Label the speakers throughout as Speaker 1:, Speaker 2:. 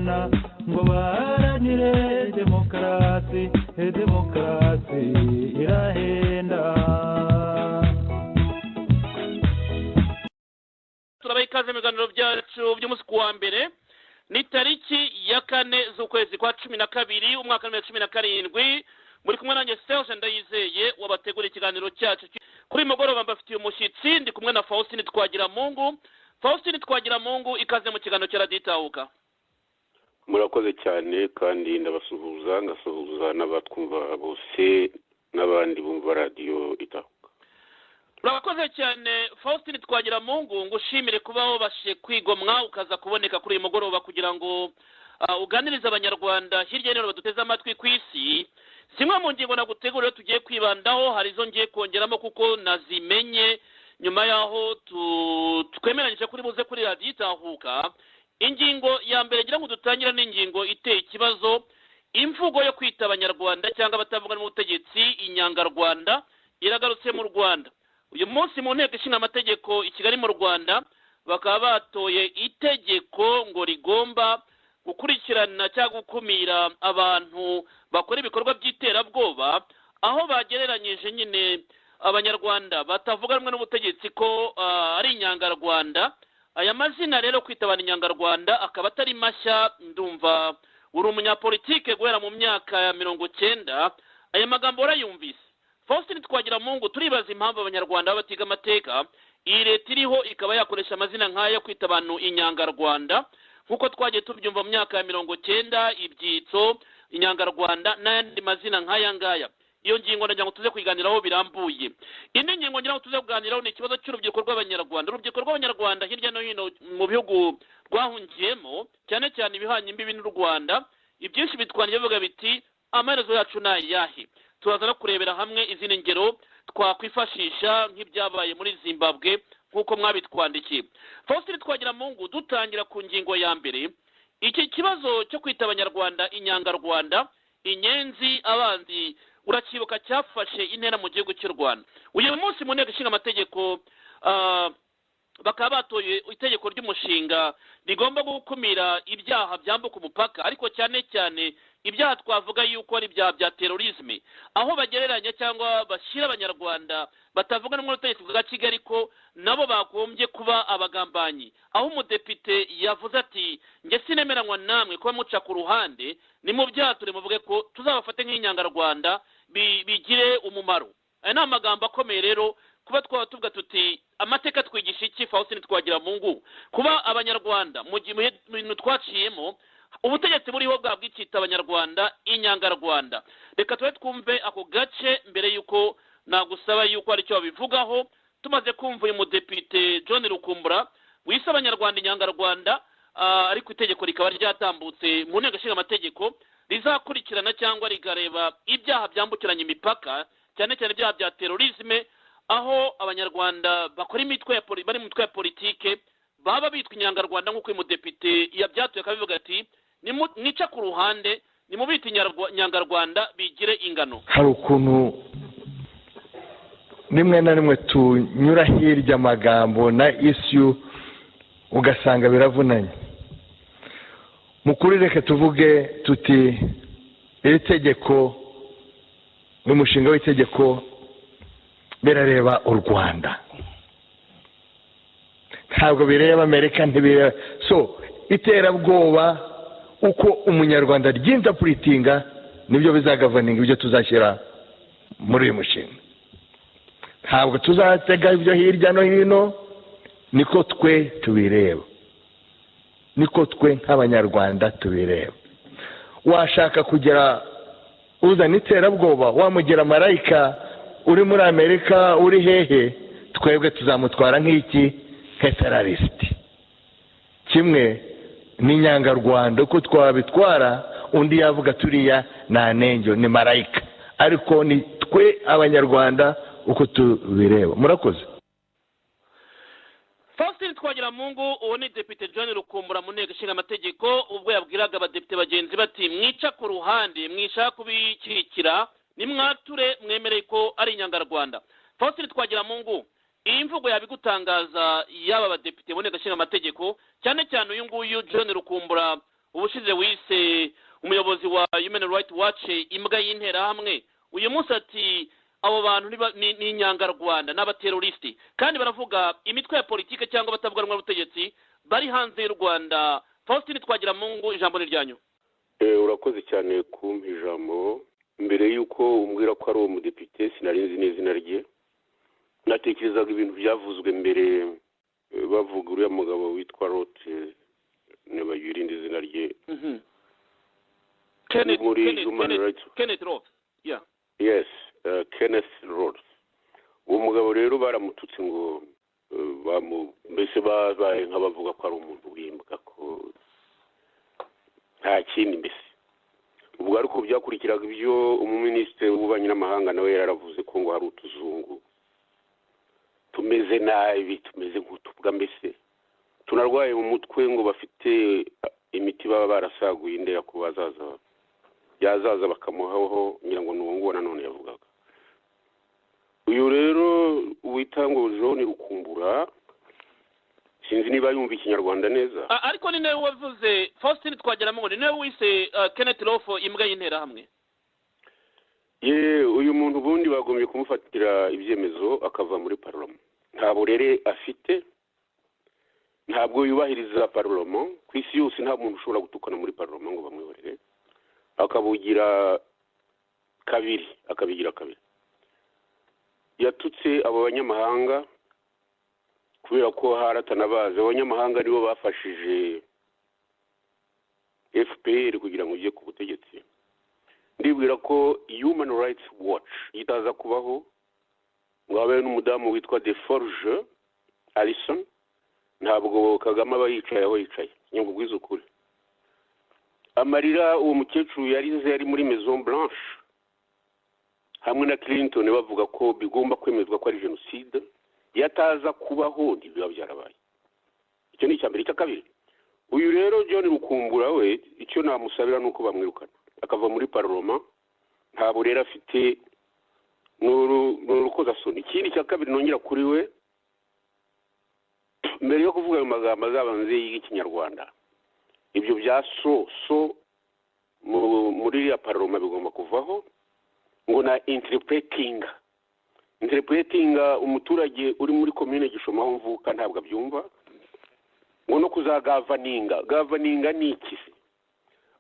Speaker 1: urunana ngo baharanire demokarasi demokarasi irahenda.
Speaker 2: turabaye ikaze mu biganiro byacu by'umunsi wa mbere ni tariki ya 4 z'ukwezi kwa 12 umwaka wa 2017 muri kumwe nanjye Serge Ndayizeye wabategura ikiganiro cyacu kuri mugoroba mbafitiye umushyitsi ndi kumwe na Faustine Twagiramungu. Faustine Twagiramungu, ikaze mu kiganiro cya Radio Itahuka.
Speaker 3: Murakoze cyane kandi ndabasuhuza ngasuhuza n'abatwumva bose n'abandi bumva Radio Itahuka.
Speaker 2: Urakoze cyane Faustine Twagiramungu, ngushimire kuba wabashe kwigomwa ukaza kuboneka kuri uyu mugoroba kugira ngo uganirize abanyarwanda hirya no hino baduteze amatwi ku isi. Zimwe mu ngingo naguteguriye tugiye kwibandaho, hari izo ngiye kongeramo kuko nazimenye nyuma yaho twemeranyije kuri buze kuri Radio Itahuka. Ingingo ya mbere ngira ngo dutangira n'ingingo iteye ikibazo, imvugo yo kwita abanyarwanda cyangwa batavuga n'ubutegetsi inyangarwanda iragarutse mu Rwanda. Uyu munsi mu nteko ishinga amategeko i Kigali mu Rwanda bakaba batoye itegeko ngo rigomba gukurikirana cyangwa gukumira abantu bakora ibikorwa by'iterabwoba, aho bagereranyije nyine abanyarwanda batavuga rumwe n'ubutegetsi ko ari inyangarwanda. Aya mazina rero kwita abantu inyangarwanda akaba atari mashya, ndumva uri umunyapolitike guhera mu myaka ya 90. Aya magambo urayumvise. Faustine Twagiramungu, turibaza impamvu abanyarwanda batiga amateka iyi leta iriho ikaba yakoresha amazina nk'aya kwita abantu inyangarwanda nkuko twagiye tubyumva mu myaka ya 90, ibyitso, inyangarwanda n'ayandi mazina nk'aya ngaya. Iyo ngingo nagira ngo tuze kuganiraho birambuye. Indi ngingo ngira ngo tuze kuganiraho ni ikibazo cy'urubyiruko rw'abanyarwanda. Urubyiruko rw'abanyarwanda hirya no hino mu bihugu rwahungiyemo, cyane cyane ibihanye imbibi n'u Rwanda, ibyinshi bitwanije bivuga biti amaherezo yacu ni ayahe. Turaza no kurebera hamwe izindi ngero twakwifashisha nk'ibyabaye muri Zimbabwe nk'uko mwabitwandikiye. Faustine Twagiramungu, dutangira ku ngingo ya mbere, iki kibazo cyo kwita abanyarwanda inyangarwanda, inyenzi, abandi, urakibuka cyafashe intera mu gihugu cy'u Rwanda. Uyu munsi mu nteko ishinga amategeko bakaba batoye itegeko ry'umushinga rigomba gukumira ibyaha byambuka umupaka, ariko cyane cyane ibyaha twavuga yuko ari ibyaha bya terorisme, aho bagereranya cyangwa bashyira abanyarwanda batavuga n'ubutegetsi bwa Kigali ko nabo bagombye kuba abagambanyi, aho umudepite yavuze ati nge sinemeranywa namwe kuba muca ku ruhande, ni mu byature muvuge ko tuzabafate nk'inyangarwanda bigire umumaro. Aya ni amagambo akomeye rero kuba twaba tuvuga tuti amateka twigisha iki. Faustine Twagiramungu, kuba abanyarwanda mu bintu twaciyemo ubutegetsi buriho bwa bwicita abanyarwanda inyangarwanda. Reka tube twumve ako gace mbere yuko nagusaba yuko ari cyo babivugaho. Tumaze kumva uyu mudepite John Rukumbura wise abanyarwanda inyangarwanda, ariko itegeko rikaba ryatambutse mu nteko ishinga amategeko rizakurikirana cyangwa rigareba ibyaha byambukiranya imipaka, cyane cyane ibyaha bya terorisme, aho abanyarwanda bakora bari mu mitwe ya politike baba bitwa inyangarwanda nk'uko uyu mudepite yabyatuye akabivuga ati nica ku ruhande, nimubita inyangarwanda bigire ingano.
Speaker 4: Hari ukuntu rimwe na rimwe tunyura hirya amagambo na issue ugasanga biravunanye. Mukuri reka tuvuge tuti iri tegeko n'umushinga w'itegeko birareba u Rwanda, ntabwo bireba Amerika, ntibireba. So iterabwoba uko umunyarwanda ry'interpretinga nibyo bizagavaninga ibyo tuzashyira muri uyu mushinga. Ntabwo tuzatega ibyo hirya no hino, niko twe tubireba, niko twe nk'abanyarwanda tubireba. Washaka kugera uzana iterabwoba, wamugira marayika uri muri Amerika, uri hehe, twebwe tuzamutwara nk'iki, nk'terrorisite. Kimwe n'inyangarwanda uko twabitwara, undi yavuga turiya nanenjo ni marayika, ariko ni twe abanyarwanda uko tubireba. Murakoze.
Speaker 2: Faustine Twagiramungu, uwo ni Depite John Rukumbura mu nteko ishinga amategeko, ubwo yabwiraga abadepite bagenzi bati mwica ku ruhande, mwishaka kubikirikira, nimwature mwemereye ko ari inyangarwanda. Faustine Twagiramungu, iyi mvugo yabigutangaza yaba abadepite mu nteko ishinga amategeko, cyane cyane uyu nguyu John Rukumbura ubushize wise umuyobozi wa Human Rights Watch imbwa y'interahamwe uyu munsi ati abo bantu ni inyangarwanda n'abateroristi kandi baravuga imitwe ya politike cyangwa batavuga rumwe n'ubutegetsi bari hanze y'u Rwanda. Faustin Twagiramungu, ijambo ni ryanyu.
Speaker 3: Urakoze cyane kumpa ijambo. Mbere y'uko umbwira ko ari uwo mudepite sinari nzi neza izina rye, natekerezaga ibintu byavuzwe mbere bavuga uriya mugabo witwa Roth, nibagira irindi zina rye.
Speaker 2: Kenneth Roth. Yeah.
Speaker 3: Yes, Kenneth Roth. Uwo mugabo rero baramututse ngo mbese babaye nk'abavuga ko ari umuntu w'imbwa, ko nta kindi mbese. Ubwo ariko byakurikiraga ibyo umuminisitiri w'ububanyi n'amahanga nawe yaravuze ko ngo hari utuzungu tumeze nabi, tumeze nk'utubwa mbese tunarwaye mu mutwe, ngo bafite imiti baba barasaguye indera ku bazaza yazaza bakamuhaho, ngira ngo n'uwo nguwo nanone yavugaga. Uyu rero wita ngo John Rukumbura, sinzi niba yumva ikinyarwanda neza.
Speaker 2: Ariko ni nawe wavuze Faustin Twagiramungu, ni nawe wise Kenneth Roth imbwa y'interahamwe.
Speaker 3: Uyu muntu ubundi bagombye kumufatira ibyemezo akava muri parlement. Nta burere afite, ntabwo yubahiriza parlement. Ku isi yose nta muntu ushobora gutukana muri parlement ngo bamwihorere, akabigira kabiri. Yatutse abo banyamahanga kubera ko haratanabaza. Abanyamahanga nibo bafashije FPR kugira ngo ujye ku butegetsi. Ndibwira ko Human Rights Watch itaza kubaho ngo habe n'umudamu witwa Deforge Alison, ntabwo Kagame aba yicaye aho yicaye. Nyungu bwiza ukuri, amarira uwo mukecuru yarize yari muri Maison Blanche hamwe na Clinton bavuga ko bigomba kwemezwa ko ari jenoside, yataza kubaho ntibiba byarabaye. Icyo ni icyambere. Icya kabiri, uyu rero John Rukumbura we icyo namusabira nuko bamwirukana akava muri parlement. Nta burere afite, n'urukozasoni. Ikindi cya kabiri nongera kuri we, mbere yo kuvuga ayo magambo azabanze y'ikinyarwanda, ibyo bya so muri ya parlement bigomba kuvaho, ngo na interpreting umuturage uri muri commune Gishoma aho mvuka ntabwo abyumva, ngo no kuzagavaninga ni iki se?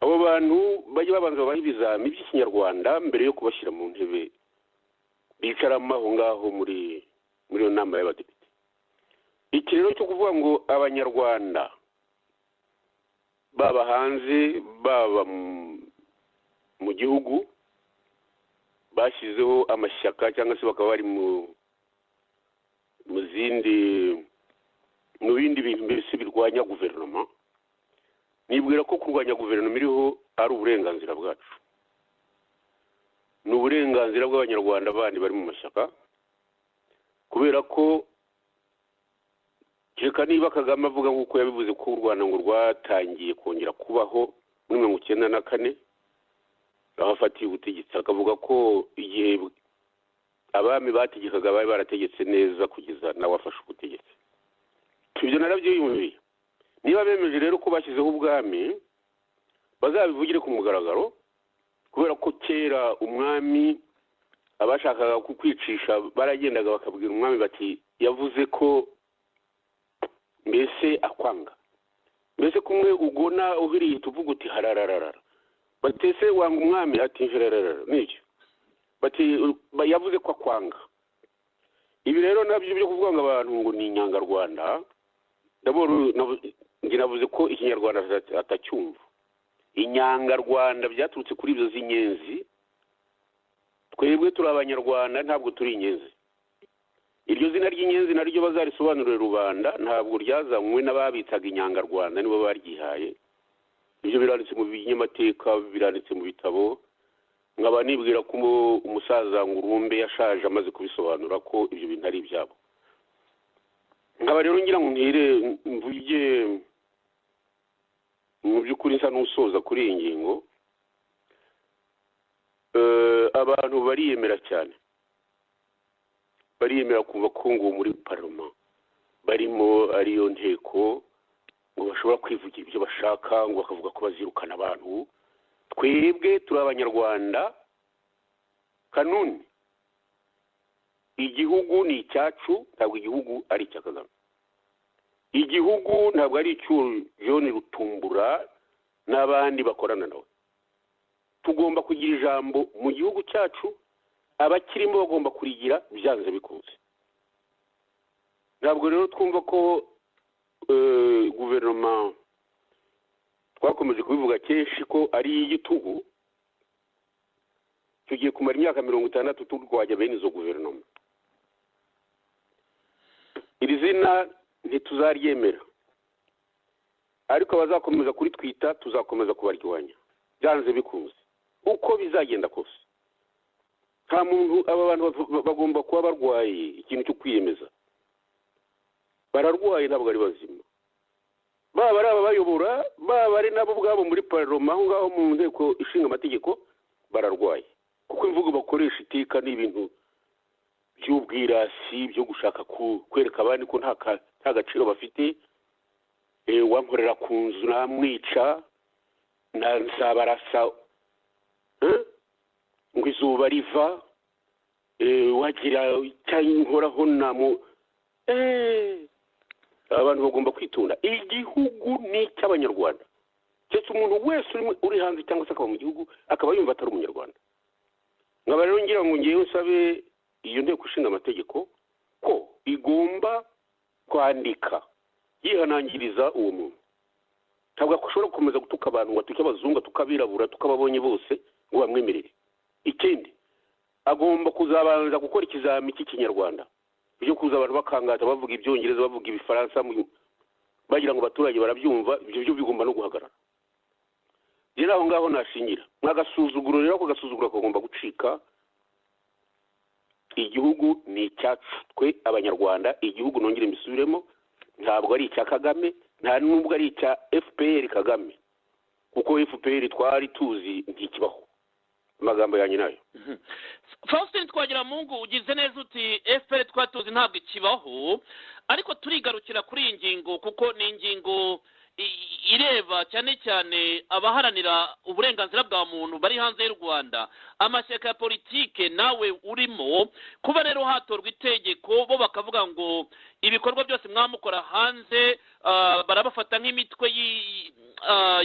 Speaker 3: Abo bantu bajye babanza babaha ibizami by'ikinyarwanda mbere yo kubashyira mu ntebe bicaramo aho ngaho muri iyo nama y'abadepite. Iki rero cyo kuvuga ngo abanyarwanda baba hanze baba mu gihugu bashyizeho amashyaka cyangwa se bakaba bari mu bindi bintu mbese birwanya guverinoma, nibwira ko kurwanya guverinoma iriho ari uburenganzira bwacu, ni uburenganzira bw'abanyarwanda bandi bari mu mashyaka, kubera ko reka niba Kagame avuga nk'uko yabivuze ko u Rwanda ngo rwatangiye kongera kubaho muri 1994 abafatiye ubutegetsi, akavuga ko igihe abami bategekaga bari barategetse neza kugeza nawe afashe ubutegetsi. Ibyo narabyiyumviye. Niba bemeje rero ko bashyizeho ubwami bazabivugire ku mugaragaro, kubera ko kera umwami abashakaga kukwicisha baragendaga bakabwira umwami bati yavuze ko mbese akwanga, mbese kumwe ugona uhiriye tuvuga uti harararara, batese wanga umwami ati harararara n'icyo bati yavuze ko akwanga. Ibi rero nabyo byo kuvuga ngo abantu ngo ni inyangarwanda, navuze ko ikinyarwanda atacyumva. Inyangarwanda byaturutse kuri ibyo z'inyenzi. Twebwe turi abanyarwanda, ntabwo turi inyenzi. Iryo zina ry'inyenzi naryo bazarisobanurira rubanda, ntabwo ryazanywe n'ababitaga inyangarwanda, nibo baryihaye. Ibyo biranditse mu binyamateka, biranditse mu bitabo. Nkaba nibwira ko umusaza Ngurumbe yashaje amaze kubisobanura ko ibyo bintu ari ibyabo. Nkaba rero ngira ngo mvuge mu by'ukuri nsa n'usoza kuri iyi ngingo. Abantu bariyemera cyane, bariyemera kumva ko ngo muri parlement barimo ariyo nteko ngo bashobora kwivugira ibyo bashaka ngo bakavuga ko bazirukana abantu. Twebwe turi abanyarwanda kanuni, igihugu ni icyacu, ntabwo igihugu ari icya Kagame. Igihugu ntabwo ari icy'u John Rutumbura n'abandi bakorana nawe. Tugomba kugira ijambo mu gihugu cyacu, abakirimo bagomba kurigira byanze bikunze. Ntabwo rero twumva ko guverinoma twakomeje kubivuga kenshi ko ari iy'igitugu. Tugiye kumara imyaka 60 turwanya bene izo guverinoma. Iri zina ntituzaryemera, ariko abazakomeza kuri twita tuzakomeza kubarwanya byanze bikunze uko bizagenda kose. Nta muntu, aba bantu bagomba kuba barwaye ikintu cyo kwiyemeza. Bararwaye, ntabwo ari bazima. Baba ari ababayobora, baba ari nabo ubwabo muri parlement aho ngaho mu nteko ishinga amategeko, bararwaye. Kuko imvugo bakoresha iteka ni ibintu by'ubwirasi, byo gushaka kwereka abandi ko nta gaciro bafite. Wankorera ku nzu namwica, nzabarasa ngo izuba riva, wagira nkoraho abantu bagomba kwitunda. Igihugu ni icy'abanyarwanda. Cyese umuntu wese uri hanze cyangwa se akaba mu gihugu akaba yumva atari umunyarwanda. Nkaba rero ngira ngo ngewe nsabe iyo nteko ishinga amategeko ko igomba kwandika yihanangiriza uwo muntu. Ntabwo ashobora gukomeza gutuka abantu, ngo atuke abazungu, tukabirabura, tukababonye bose ngo bamwemerere. Ikindi, agomba kuzabanza gukora ikizami cy'ikinyarwanda. Ibyo kuza abantu bakangata bavuga ibyongereza, bavuga ibifaransa, bagira ngo abaturage barabyumva, ibyo byo bigomba no guhagarara. Rero aho ngaho nashingira. Mwagasuzuguro rero, ako gasuzuguro kagomba gucika. Igihugu ni icyacu twe abanyarwanda. Igihugu nongere mbisubiremo, ntabwo ari icya Kagame, nta nubwo ari icya FPR Kagame, kuko FPR twari tuzi ntikibaho. Amagambo yanyu nayo.
Speaker 2: Faustin Twagiramungu, ugize neza uti FPR twatuzi ntabwo ikibaho, ariko turigarukira kuri iyi ngingo kuko ni ingingo ireba cyane cyane abaharanira uburenganzira bwa muntu bari hanze y'u Rwanda, amashyaka ya politike nawe urimo. Kuba rero hatorwa itegeko, bo bakavuga ngo ibikorwa byose mwamukora hanze barabafata nk'imitwe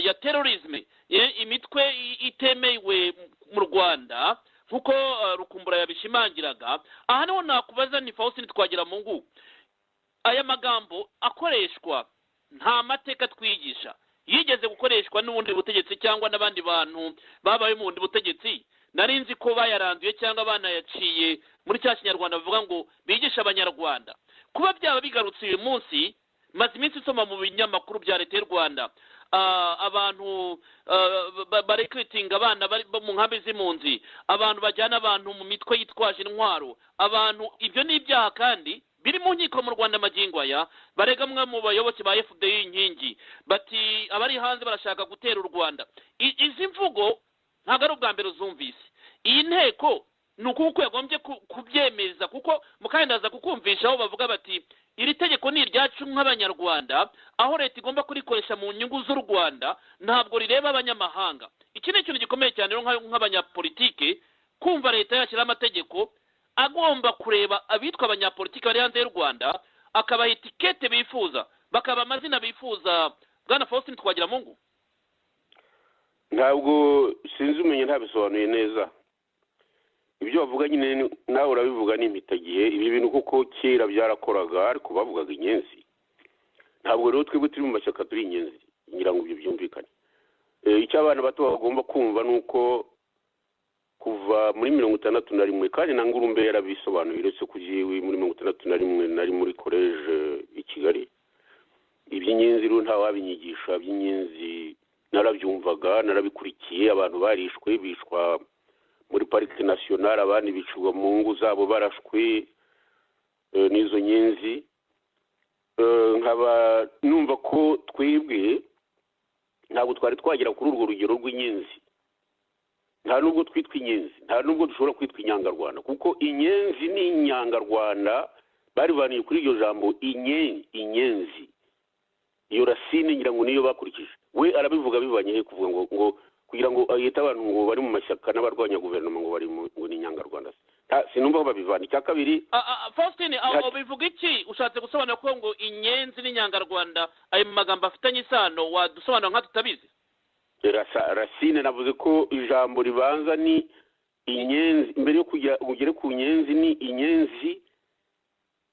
Speaker 2: ya terrorism, imitwe itemewe mu Rwanda, kuko Rukumbura yabishimangiraga. Aha niho nakubaza ni Faustin Twagiramungu, aya magambo akoreshwa nta mateka twigisha yigeze gukoreshwa n'ubundi butegetsi cyangwa n'abandi bantu babaye mu bundi butegetsi? Nari nzi ko bayaranduye cyangwa banayaciye muri cya kinyarwanda bavuga ngo bigisha abanyarwanda. Kuba byaba bigarutse uyu munsi, maze iminsi nsoma mu binyamakuru bya leta y'u Rwanda abantu barekritinga abana mu nkambi z'impunzi, abantu bajyana abantu mu mitwe yitwaje intwaro, abantu, ibyo ni ibyaha kandi biri mu nkiko mu Rwanda magingo aya. Barega mwe mu bayoboke ba FDI inkingi bati abari hanze barashaka gutera u Rwanda. Izi mvugo ntabwo ari ubwa mbere uzumvise. Iyi nteko ni uko yagombye kubyemeza, kuko mukandaza kukumvisha aho bavuga bati iri tegeko ni iryacu nk'abanyarwanda, aho leta igomba kurikoresha mu nyungu z'u Rwanda, ntabwo rireba abanyamahanga. Iki ni ikintu gikomeye cyane nk'abanyapolitike, kumva leta yashyira amategeko agomba kureba abitwa abanyapolitike bari hanze y'u Rwanda, akabaha etikete bifuza, bakaba amazina bifuza. Bwana Faustin Twagiramungu,
Speaker 3: ntabwo sinzi umenye, ntabisobanuye neza. Ibyo bavuga nyine nawe urabivuga n'impitagihe. Ibi bintu kuko kera byarakoraga, ariko bavugaga inyenzi. Ntabwo rero twebwe turi mu mashyaka turi inyenzi, ngira ngo ibyo byumvikane. Icyo abana bato bagomba kumva ni uko kuva muri 61 kandi na Ngurumbe yarabisobanuye, uretse kugiwe muri 61 nari muri college i Kigali. Iby'inyenzi rero nta wabinyigisha. Iby'inyenzi narabyumvaga, narabikurikiye. Abantu barishwe, bishwa muri parike nationale, abandi bicurwa mu ngo zabo barashwe n'izo nyenzi. Nkaba numva ko twebwe ntabwo twari twagera kuri urwo rugero rw'inyenzi. Nta nubwo twitwa inyenzi, nta nubwo dushobora kwitwa inyangarwanda, kuko inyenzi ni inyangarwanda barivaniye kuri iryo jambo inyenzi. iyo Racine ngira ngo niyo bakurikije we arabivuga bivanye he kuvuga ngo kugira ngo yita abantu ngo bari mu mashyaka n'abarwanya guverinoma ngo bari ngo ni Nyangarwanda sinumva aho babivana. Icya kabiri
Speaker 2: Faustin bivuga iki ushatse gusobanura ko ngo inyenzi n'Inyangarwanda ayo magambo afitanye isano wadusobanura nka tutabizi?
Speaker 3: Racine navuze ko ijambo ribanza ni inyenzi mbere yo kujya ugere ku nyenzi ni inyenzi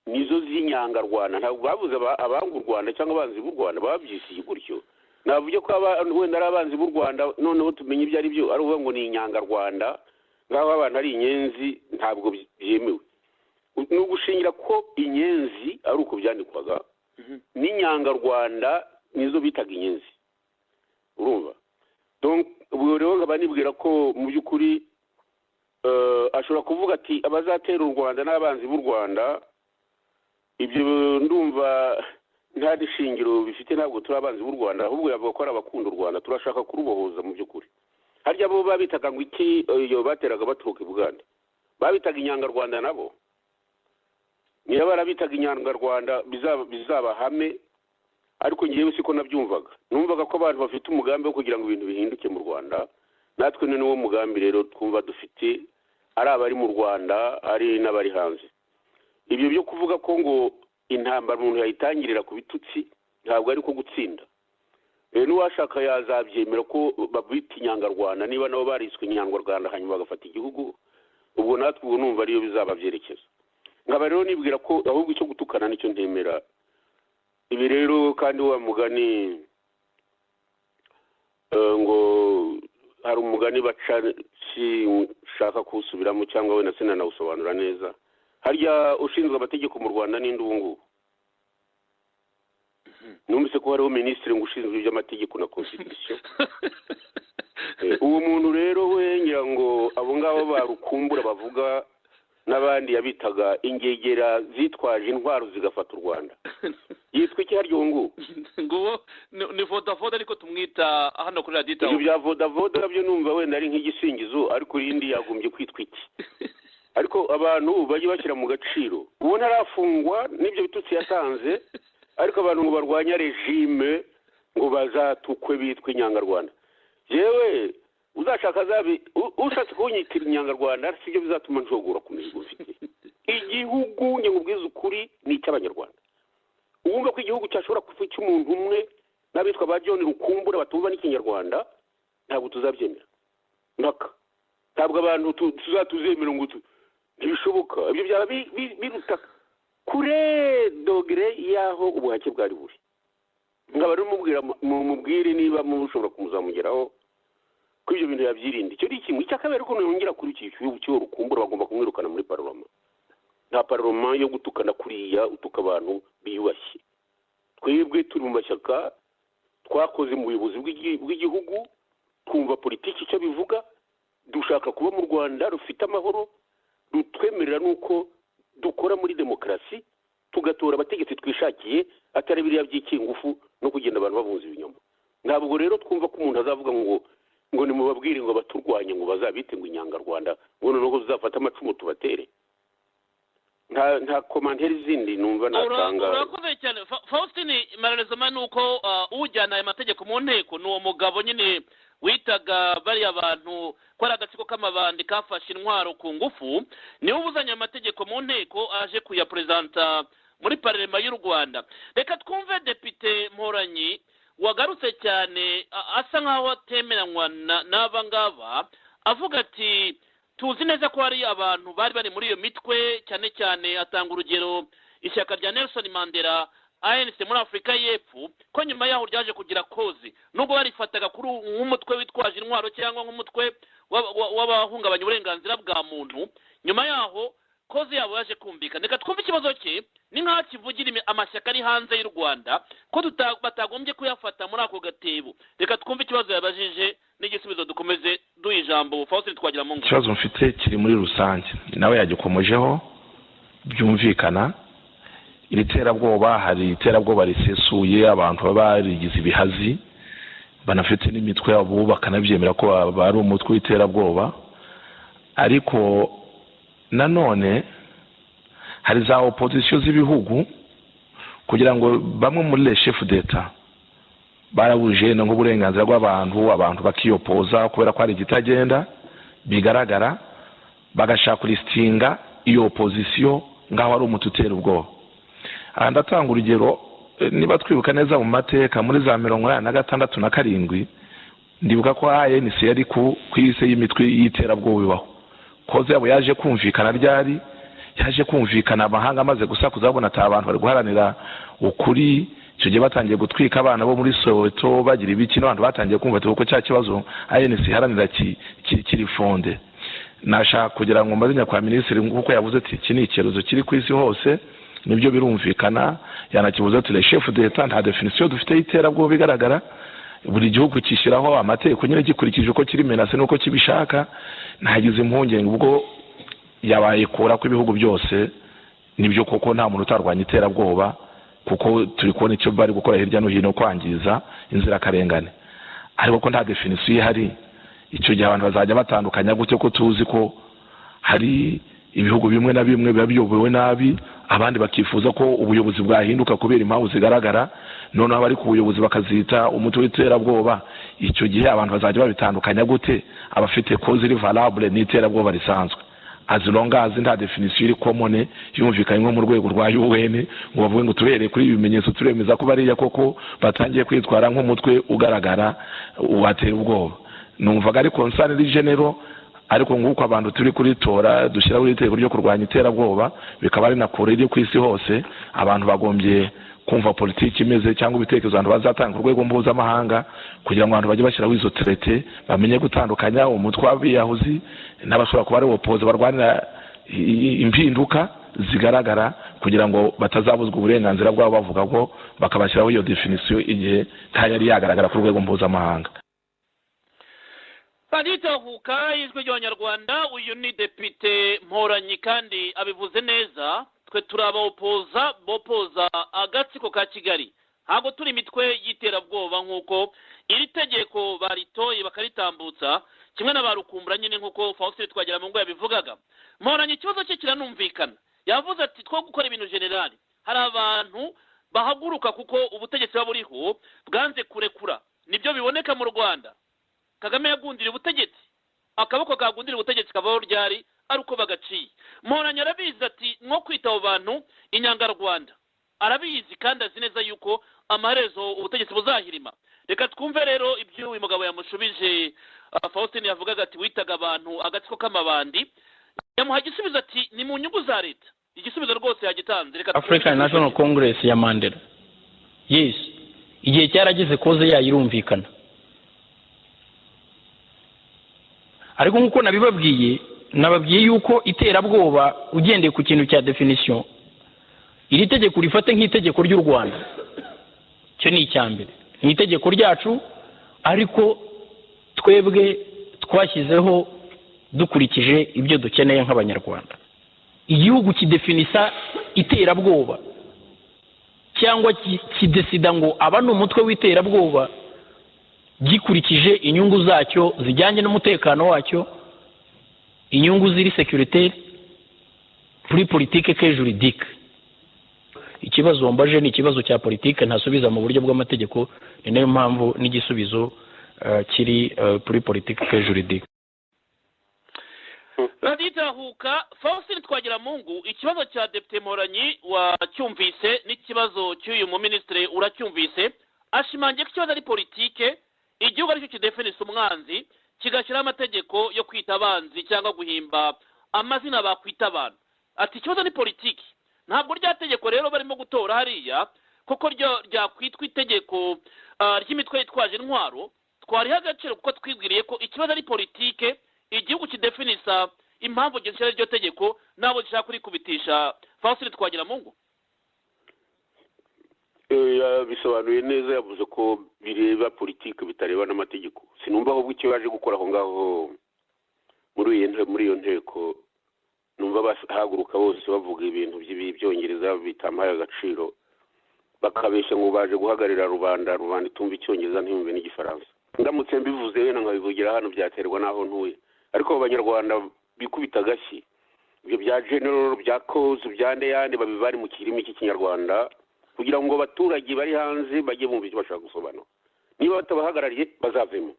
Speaker 3: nizo z'Inyangarwanda. Ntabwo bavuze abanga u Rwanda cyangwa abanzi b'u Rwanda babyisiye gutyo. Navuye ko wenda ari abanzi b'u Rwanda noneho tumenye ibyo ari byo ari uvuga ngo ni Inyangarwanda ngaho abantu ari inyenzi ntabwo byemewe. Ni ugushingira ko inyenzi ari uko byandikwaga n'Inyangarwanda nizo bitaga inyenzi urumva. Donc ubwo rero nkaba nibwira ko mu by'ukuri ashobora kuvuga ati abazatera u Rwanda n'abanzi b'u Rwanda ibyo ndumva nta shingiro bifite. Ntabwo turi abanzi b'u Rwanda ahubwo yavuga ko ari abakunda u Rwanda turashaka kurubohoza mu by'ukuri. Harya bo babitaga ngo iki iyo bateraga baturuka i Bugande babitaga Inyangarwanda nabo niba barabitaga Inyangarwanda bizabahame ariko ngiyewe siko nabyumvaga. Numvaga ko abantu bafite umugambi wo kugira ngo ibintu bihinduke mu Rwanda. Natwe ni wo mugambi rero twumva dufite ari abari mu Rwanda ari n'abari hanze. Ibyo byo kuvuga ko ngo intambara umuntu yayitangirira ku bitutsi ntabwo ari ko gutsinda. N'uwashaka yazabyemera ko babita Inyangarwanda niba nabo bariswe Inyangarwanda hanyuma bagafata igihugu ubwo natwe ubu numva ariyo bizaba byerekeza. Nkaba rero nibwira ko ahubwo icyo gutukana nicyo ntemera. Ibi rero kandi wa mugani ngo hari umugani baca shaka kuwusubiramo cyangwa we na sinanawusobanura neza. Harya ushinzwe amategeko mu Rwanda n'indi ubu ngubu numvise ko hariho minisitiri ngo ushinzwe iby'amategeko na constitution. Uwo muntu rero we ngira ngo abo ngabo barukumbura bavuga n'abandi yabitaga ingegera zitwaje intwaro zigafata u Rwanda. Yitwa iki haryo ngubu?
Speaker 2: Ngo ni Vodafone ariko tumwita hano kuri radio.
Speaker 3: Ibyo bya Vodafone byo numva wenda ari nk'igisingizo ariko irindi yagumbye kwitwa iki. Ariko abantu bajye bashyira mu gaciro. Ubona arafungwa n'ibyo bitutsi yatanze ariko abantu ngo barwanya regime ngo bazatukwe bitwa Inyangarwanda. Yewe uzashaka ushatse kunyitira Inyangarwanda sibyo bizatuma njogora kumigo ufite. Igihugu nge ngubwiza ukuri ni cy'Abanyarwanda. Uwumva ko igihugu cyashobora kufica umuntu umwe n'abitwa ba John Rukumbura batumva n'Ikinyarwanda ntabwo tuzabyemera. Ntabwo abantu tuzatuzemera ngo ntibishoboka. Ibyo byaba biruta kure dogere yaho ubuhake bwari buri. Nkaba rero mubwire niba mushobora kumuzamugeraho ko ibyo bintu yabyirinde. Icyo ni kimwe. Icyakabiri ko nongera kuri iki cyo Rukumbura bagomba kumwirukana muri parlement. Nta parlement yo gutukana kuriya utuka abantu biyubashye. Twebwe turi mu mashyaka twakoze mu buyobozi bw'igihugu twumva politiki icyo bivuga dushaka kuba mu Rwanda rufite amahoro rutwemerera nuko dukora muri demokarasi tugatora abategetsi twishakiye atari biriya by'ikingufu no kugenda abantu babunza ibinyoma. Ntabwo rero twumva ko umuntu azavuga ngo ni mubabwire ngo baturwanye ngo bazabite ngo Inyangarwanda ngo noneho uzafata amacumu tubatere. Nta komanteri zindi numva natanga.
Speaker 2: Urakoze cyane Faustin. Mararezama nuko ujyana aya mategeko mu nteko n'uwo mugabo nyine witaga bariya abantu ko ari agatsiko k'amabandi kafashe intwaro ku ngufu niwe ubuzanye amategeko mu nteko aje kuyapresenta muri parlement y'u Rwanda. Reka twumve Depite Mporanyi wagarutse cyane asa nkaho atemeranywa n'aba ngaba avuga ati tuzi neza ko hari abantu bari muri iyo mitwe cyane cyane atanga urugero ishyaka rya Nelson Mandela ANC muri Afurika y'Epfo ko nyuma yaho ryaje kugira kozi nubwo barifataga kuri nk'umutwe witwaje intwaro cyangwa nk'umutwe w'abahungabanya uburenganzira bwa muntu nyuma yaho kozi yabo yaje kumvikana. Reka twumve ikibazo cye ni nk'aho kivugira amashyaka ari hanze y'u Rwanda ko batagombye kuyafata muri ako gatebo. Reka twumve ikibazo yabajije n'igisubizo dukomeze duha ijambo Faustin Twagiramungu.
Speaker 5: Ikibazo mfite kiri muri rusange nawe yagikomojeho byumvikana. Iri terabwoba hari iterabwoba risesuye abantu baba barigize ibihazi banafite n'imitwe yabo bakanabyemera ko bari umutwe w'iterabwoba. Ariko nanone hari za opposition z'ibihugu kugira ngo bamwe muri les chefs d'etat barabuje nk'uburenganzira bw'abantu bakiyopoza kubera ko hari igitagenda bigaragara bagashaka kulistinga iyo opposition ngaho ari umututera ubwo. Ndatanga urugero, niba twibuka neza mu mateka muri za 1986 na 7 ndibuka ko ANC yari ku ise y'imitwe y'iterabwoba bibaho, koze yabo yaje kumvikana ryari, yaje kumvikana amahanga amaze gusakuza babona ati abantu bari guharanira ukuri. Icyo gihe batangiye gutwika abana bo muri Soweto bagira ibiki, n'abantu batangiye kumva ati uko cya kibazo ANC haranira kiri fonde. Nashaka kugira ngo mbazinya kwa minisitiri nguko yavuze ati iki ni icyerezo kiri ku isi hose, nibyo birumvikana. Yanakivuze ati le chef d'etat nta definition dufite y'iterabwoba bigaragara, buri gihugu kishyiraho amategeko nyine gikurikije uko kiri menase nuko kibishaka. Nagize impungenge ubwo yabaye kora ku ibihugu byose, nibyo koko nta muntu utarwanya iterabwoba, kuko turi kubona icyo bari gukora hirya no hino kwangiza inzira karengane, ariko ko nta definition ihari. Icyo gihe abantu bazajya batandukanya gutyo ko tuzi ko hari ibihugu bimwe na bimwe biba biyobowe nabi, abandi bakifuza ko ubuyobozi bwahinduka kubera impamvu zigaragara, noneho abari ku buyobozi bakazita umutwe w'iterabwoba. Icyo gihe abantu bazajya babitandukanya gute abafite cause valable n'iterabwoba risanzwe? As long as nta definition iri common yumvikanywe mu rwego rwa UN ngo bavuge ngo tubereye kuri ibimenyetso turemeza ko bariya koko batangiye kwitwara nk'umutwe ugaragara watera ubwoba. Numvaga ari concern general, ariko nguko abantu turi kuri tora dushyiraho itegeko ryo kurwanya iterabwoba bikaba ari na kure iri ku isi hose, abantu bagombye kumva politiki imeze cyangwa ibitekerezo abantu bazatanga ku rwego mpuzamahanga kugira ngo abantu bajye bashyiraho izo traité, bamenye gutandukanya umutwe w'abiyahuzi n'abashobora kuba ari opoze barwanira impinduka zigaragara, kugira ngo batazabuzwa uburenganzira bwabo bavuga ko bakabashyiraho iyo definition igihe ntayari yagaragara ku rwego mpuzamahanga.
Speaker 2: Baditahuka ijwi ry'Abanyarwanda, uyu ni Depite Mporanyi kandi abivuze neza. Twe bopoza agatsiko ka Kigali, ntabwo turi imitwe y'iterabwoba nk'uko iri tegeko baritoye bakaritambutsa kimwe n'abarukumbura nyine nk'uko Faustin Twagiramungu yabivugaga. Mporanyi ikibazo cye kiranumvikana, yavuze ati two gukora ibintu generali, hari abantu bahaguruka kuko ubutegetsi buba buriho bwanze kurekura. Nibyo biboneka mu Rwanda. Kagame yagundira ubutegetsi, akaboko kagundira ubutegetsi kavaho ryari ari uko bagaciye. Mporanyi arabizi ati nko kwita abo bantu inyangarwanda, arabizi kandi azi neza yuko amaherezo ubutegetsi buzahirima. Reka twumve rero ibyo uyu mugabo yamushubije. Faustin yavugaga ati witaga abantu agatsiko k'amabandi, yamuha igisubizo ati ni mu nyungu za leta. Igisubizo rwose yagitanze. Reka
Speaker 6: African National Congress ya Mandela, yes, igihe cyarageze koze yayirumvikana, ariko nkuko nababwiye yuko iterabwoba ugendeye ku kintu cya definition, iri tegeko rifate nk'itegeko ry'u Rwanda, cyo ni icyambere, ni itegeko ryacu, ariko twebwe twashyizeho dukurikije ibyo dukeneye nk'abanyarwanda. Igihugu kidefinisa iterabwoba cyangwa kidesida ngo aba ni umutwe w'iterabwoba gikurikije inyungu zacyo zijyanye n'umutekano wacyo, inyungu ziri securitaire kuri politike ke juridique. Ikibazo wambaje ni ikibazo cya politike, ntasubiza mu buryo bw'amategeko, ni nayo mpamvu n'igisubizo kiri kuri politike ke juridique.
Speaker 2: Raditahuka Faustin Twagiramungu, ikibazo cya Depite Mporanyi wacyumvise n'ikibazo cy'uyu mu ministre uracyumvise. Ashimangiye ko ikibazo ari politike, igihugu aricyo kidefinisa umwanzi kigashyiraho amategeko yo kwita abanzi cyangwa guhimba amazina bakwita abantu. Ati ikibazo ni politiki, ntabwo rya tegeko rero barimo gutora hariya kuko ryakwitwa itegeko ry'imitwe yitwaje intwaro, twariha agaciro kuko twibwiriye ko ikibazo ari politike, igihugu kidefinisa impamvu gishyira iryo tegeko nabo gishaka kurikubitisha. Faustin Twagiramungu
Speaker 3: bisobanuye neza, yavuze ko bireba politiki bitareba n'amategeko. Sinumva ahubwo icyo yaje gukora aho ngaho muri iyo nteko, numva bahaguruka bose bavuga ibintu by'ibyongereza bitampaye agaciro, bakabeshya ngo baje guhagarira rubanda itumva icyongereza ntiyumve n'igifaransa. Ndamutse mbivuze wenda nkabivugira hano byaterwa n'aho ntuye, ariko abanyarwanda bikubita agashyi. Ibyo bya general, bya cause, bya ndeyande babibari mu kirimi cy'ikinyarwanda kugira ngo abaturage bari hanze bajye bumva icyo bashaka gusobanura. niba batabahagarariye bazavemo.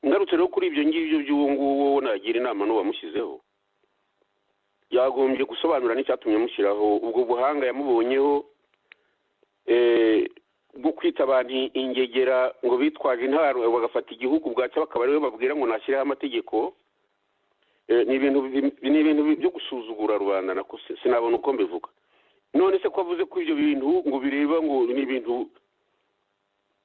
Speaker 3: Ngarutse rero kuri ibyo ngibyo by'uwo nguwo nagira inama n'uwamushyizeho, yagombye gusobanura n'icyatumye amushyiraho ubwo buhanga yamubonyeho bwo kwita abantu ingegera ngo bitwaje intwaro bagafata igihugu bwacya bakaba ariwe babwira ngo nashyireho amategeko. Ni ibintu byo gusuzugura rubanda, nako sinabona uko mbivuga. None se ko avuze ko ibyo bintu ngo bireba ngo ni ibintu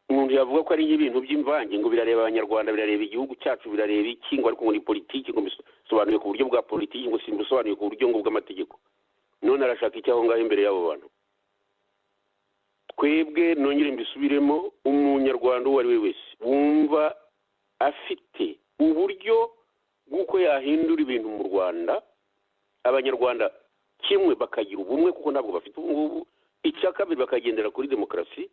Speaker 3: umuntu yavuga ko ari nk'ibintu by'imvange, ngo birareba abanyarwanda, birareba igihugu cyacu, birareba iki, ngo ariko ngo ni politiki, ngo bisobanuye ku buryo bwa politiki, ngo simbisobanuye ku buryo ngo bw'amategeko. None arashaka iki aho ngaho imbere y'abo bantu? Twebwe nongere mbisubiremo, umunyarwanda uwo ari we wese wumva afite uburyo bw'uko yahindura ibintu mu Rwanda, abanyarwanda kimwe bakagira ubumwe kuko ntabwo bafite ubu ngubu, icya kabiri bakagendera kuri demokarasi,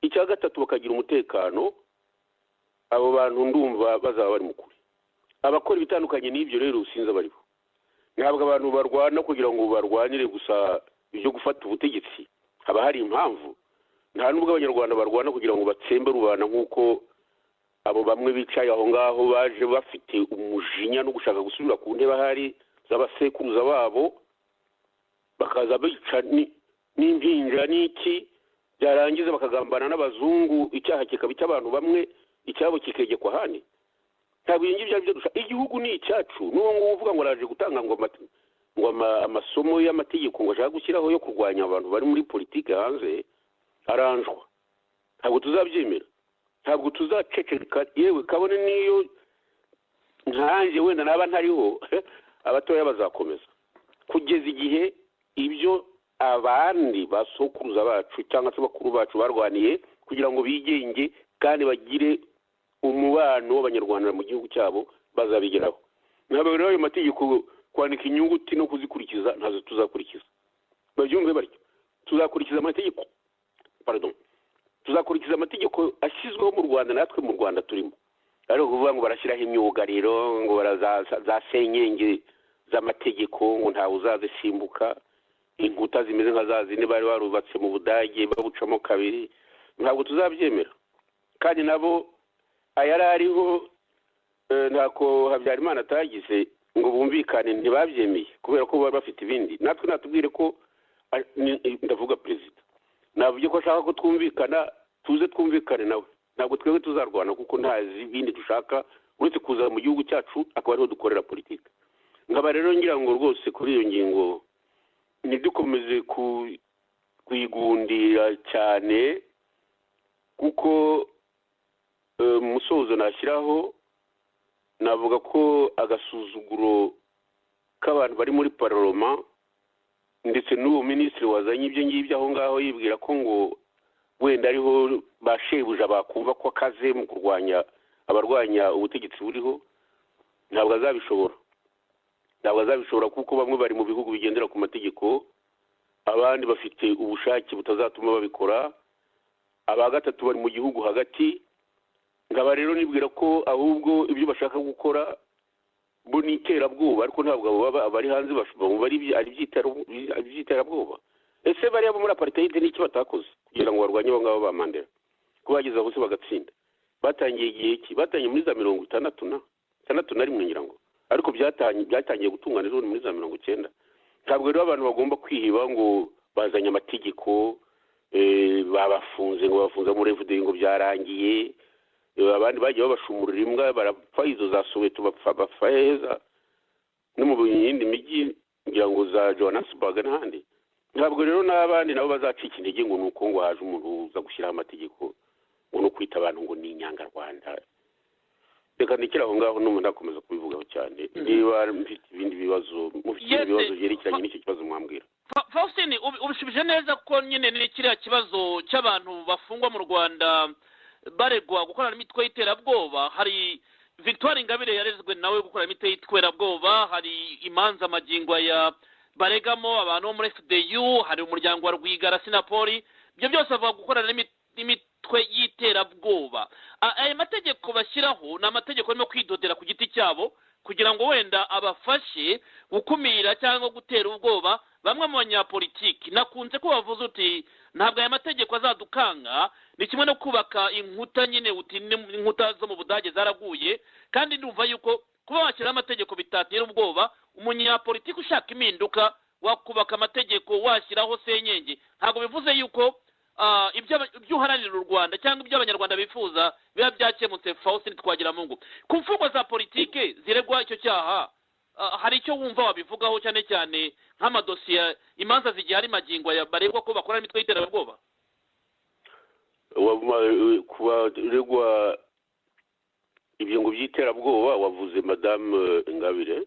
Speaker 3: icya gatatu bakagira umutekano, abo bantu ndumva bazaba bari mu kuri. Abakora ibitandukanye n'ibyo rero sinzi abariho. Ntabwo abantu barwana kugira ngo barwanire gusa ibyo gufata ubutegetsi, haba hari impamvu. Nta nubwo abanyarwanda barwana kugira ngo batsembe rubanda nk'uko abo bamwe bicaye aho ngaho baje bafite umujinya no gushaka gusubira ku ntebe ahari z'abasekuruza babo, bakaza bica n'impinja n'iki, byarangiza bakagambana n'abazungu, icyaha kikaba icy'abantu bamwe, icyabo kikegekwa ahandi. Ntabwo ibyo ngibyo ari byo dushaka. Igihugu ni icyacu. N'uwo nguwo uvuga ngo araje gutanga ngo amasomo y'amategeko ngo ashaka gushyiraho yo kurwanya abantu bari muri politiki hanze, aranjwa. Ntabwo tuzabyemera, ntabwo tuzaceceka. Yewe kabone niyo nkanjye wenda naba ntariho, abatoya bazakomeza kugeza igihe ibyo abandi basokuruza bacu cyangwa se bakuru bacu barwaniye kugira ngo bigenge kandi bagire umubano w'abanyarwanda mu gihugu cyabo bazabigeraho. Ntabwo rero ayo mategeko kwandika inyuguti no kuzikurikiza ntazo tuzakurikiza. Babyumve batyo. Tuzakurikiza amategeko tuzakurikiza amategeko ashyizweho mu Rwanda, natwe mu Rwanda turimo. Ariko kuvuga ngo barashyiraho imyugariro, ngo za senyenge z'amategeko, ngo ntawe uzazisimbuka, inkuta zimeze nka za zindi bari barubatse mu Budage babucamo kabiri, ntabwo tuzabyemera. Kandi nabo ayari ariho ntako Habyarimana atagize ngo bumvikane, ntibabyemeye kubera ko bari bafite ibindi. Natwe natubwire ko, ndavuga perezida, navuye ko ashaka ko twumvikana, tuze twumvikane nawe. Ntabwo twebwe tuzarwana kuko ntazi ibindi dushaka uretse kuza mu gihugu cyacu akaba ariho dukorera politiki. Nkaba rero ngira ngo rwose kuri iyo ngingo ntidukomeze kuyigundira cyane, kuko musozo nashyiraho navuga ko agasuzuguro k'abantu bari muri parlement ndetse n'uwo minisitiri wazanye ibyo ngibyo aho ngaho yibwira ko ngo wenda ariho bashebuja bakumva ko akaze mu kurwanya abarwanya ubutegetsi buriho, ntabwo azabishobora kuko bamwe bari mu bihugu bigendera ku mategeko, abandi bafite ubushake butazatuma babikora, aba gatatu bari mu gihugu hagati. Ngaba rero nibwira ko ahubwo ibyo bashaka gukora bo ni iterabwoba, ariko ntabwo bari hanze bari by'iterabwoba. Ese bariya bo muri apartheid n'iki batakoze kugira ngo barwanye abo ngabo ba Mandela ko bageze aho se bagatsinda? Batangiye igihe ki? Batangiye muri za 61 ngira ngo, ariko byatangiye gutungana rero muri za 90. Ntabwo rero abantu bagomba kwihiba ngo bazanye amategeko babafunze ngo bafunze muri FDI ngo byarangiye, abandi bagiye babashumurira imbwa barapfa, izo za Soweto bapfa heza no mu yindi mijyi ngira ngo za Johannesburg n'ahandi. Ntabwo rero n'abandi nabo bazacika intege ngo nuko ngo haje umuntu uza gushyiraho amategeko ngo no kwita abantu ngo ni inyangarwanda. Reka ndekera aho ngaho n'umuntu akomeza kubivugaho cyane. Niba mfite ibindi bibazo, mufite ibibazo byerekeranye n'icyo kibazo mwambwira.
Speaker 2: Faustin, ubishubije neza ko nyine ni kiriya kibazo cy'abantu bafungwa mu Rwanda baregwa gukorana imitwe y'iterabwoba. Hari Victoire Ingabire yarezwe nawe gukorana imitwe y'iterabwoba, hari imanza magingo ya baregamo abantu bo muri FDU, hari umuryango wa Rwigara Sinapoli. Ibyo byose bavuga gukorana n'imitwe y'iterabwoba. Aya mategeko bashyiraho ni amategeko arimo kwidodera ku giti cyabo kugira ngo wenda abafashe gukumira cyangwa gutera ubwoba bamwe mu banyapolitiki. Nakunze ko wavuze uti ntabwo aya mategeko azadukanga, ni kimwe no kubaka inkuta nyine uti inkuta zo mu Budage zaraguye, kandi ndumva yuko kuba washyiraho amategeko bitatera ubwoba umunyapolitiki ushaka impinduka wakubaka amategeko washyiraho senyenge. Ntabwo bivuze yuko ibyo uharanira u Rwanda cyangwa ibyo abanyarwanda bifuza biba byakemutse. Faustin Twagiramungu, ku mfungwa za politike ziregwa icyo cyaha, hari icyo wumva wabivugaho, cyane cyane nk'amadosiye imanza zigihari magingo baregwa ko bakora imitwe y'iterabwoba?
Speaker 3: kubaregwa ibyo ngo by'iterabwoba wavuze Madame Ingabire.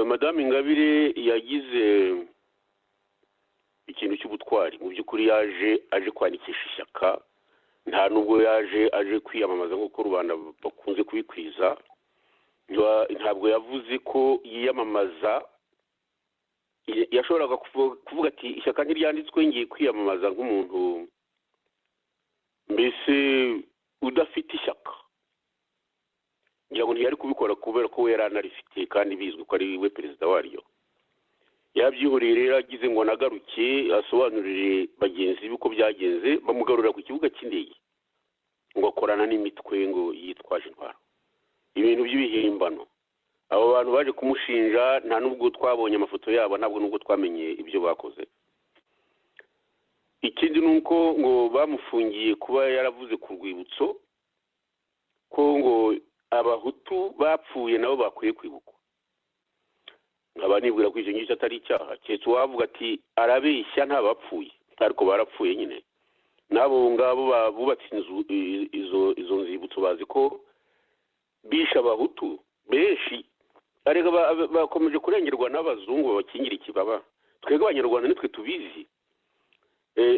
Speaker 3: Madame Ingabire yagize ikintu cy'ubutwari. Mu by'ukuri aje kwandikisha ishyaka, nta nubwo aje kwiyamamaza nk'uko rubanda bakunze kubikwiza. Ntabwo yavuze ko yiyamamaza, yashoboraga kuvuga ati ishyaka ntiryanditswe ngiye kwiyamamaza nk'umuntu mbese udafite ishyaka. ngira ngo ntiyari kubikora kubera ko we yari anarifite kandi bizwi ko ari we perezida waryo. Yabyihoreye rero agize ngo anagaruke asobanurire bagenzi be uko byagenze, bamugarura ku kibuga cy'indege ngo akorana n'imitwe ngo yitwaje intwaro, ibintu by'ibihimbano. Abo bantu baje kumushinja nta nubwo twabonye amafoto yabo, ntabwo nubwo twamenye ibyo bakoze. Ikindi nuko ngo bamufungiye kuba yaravuze ku rwibutso ko ngo abahutu bapfuye nabo bakwiye kwibukwa. Nkaba nibwira ko icyo ngicyo atari icyaha, keretse uwavuga ati arabeshya nta bapfuye, ariko barapfuye nyine. N'abo ngabo bubatse izo nzibutso bazi ko bishe abahutu benshi, ariko bakomeje kurengerwa n'abazungu babakingira ikibaba. Twebwe abanyarwanda nitwe tubizi.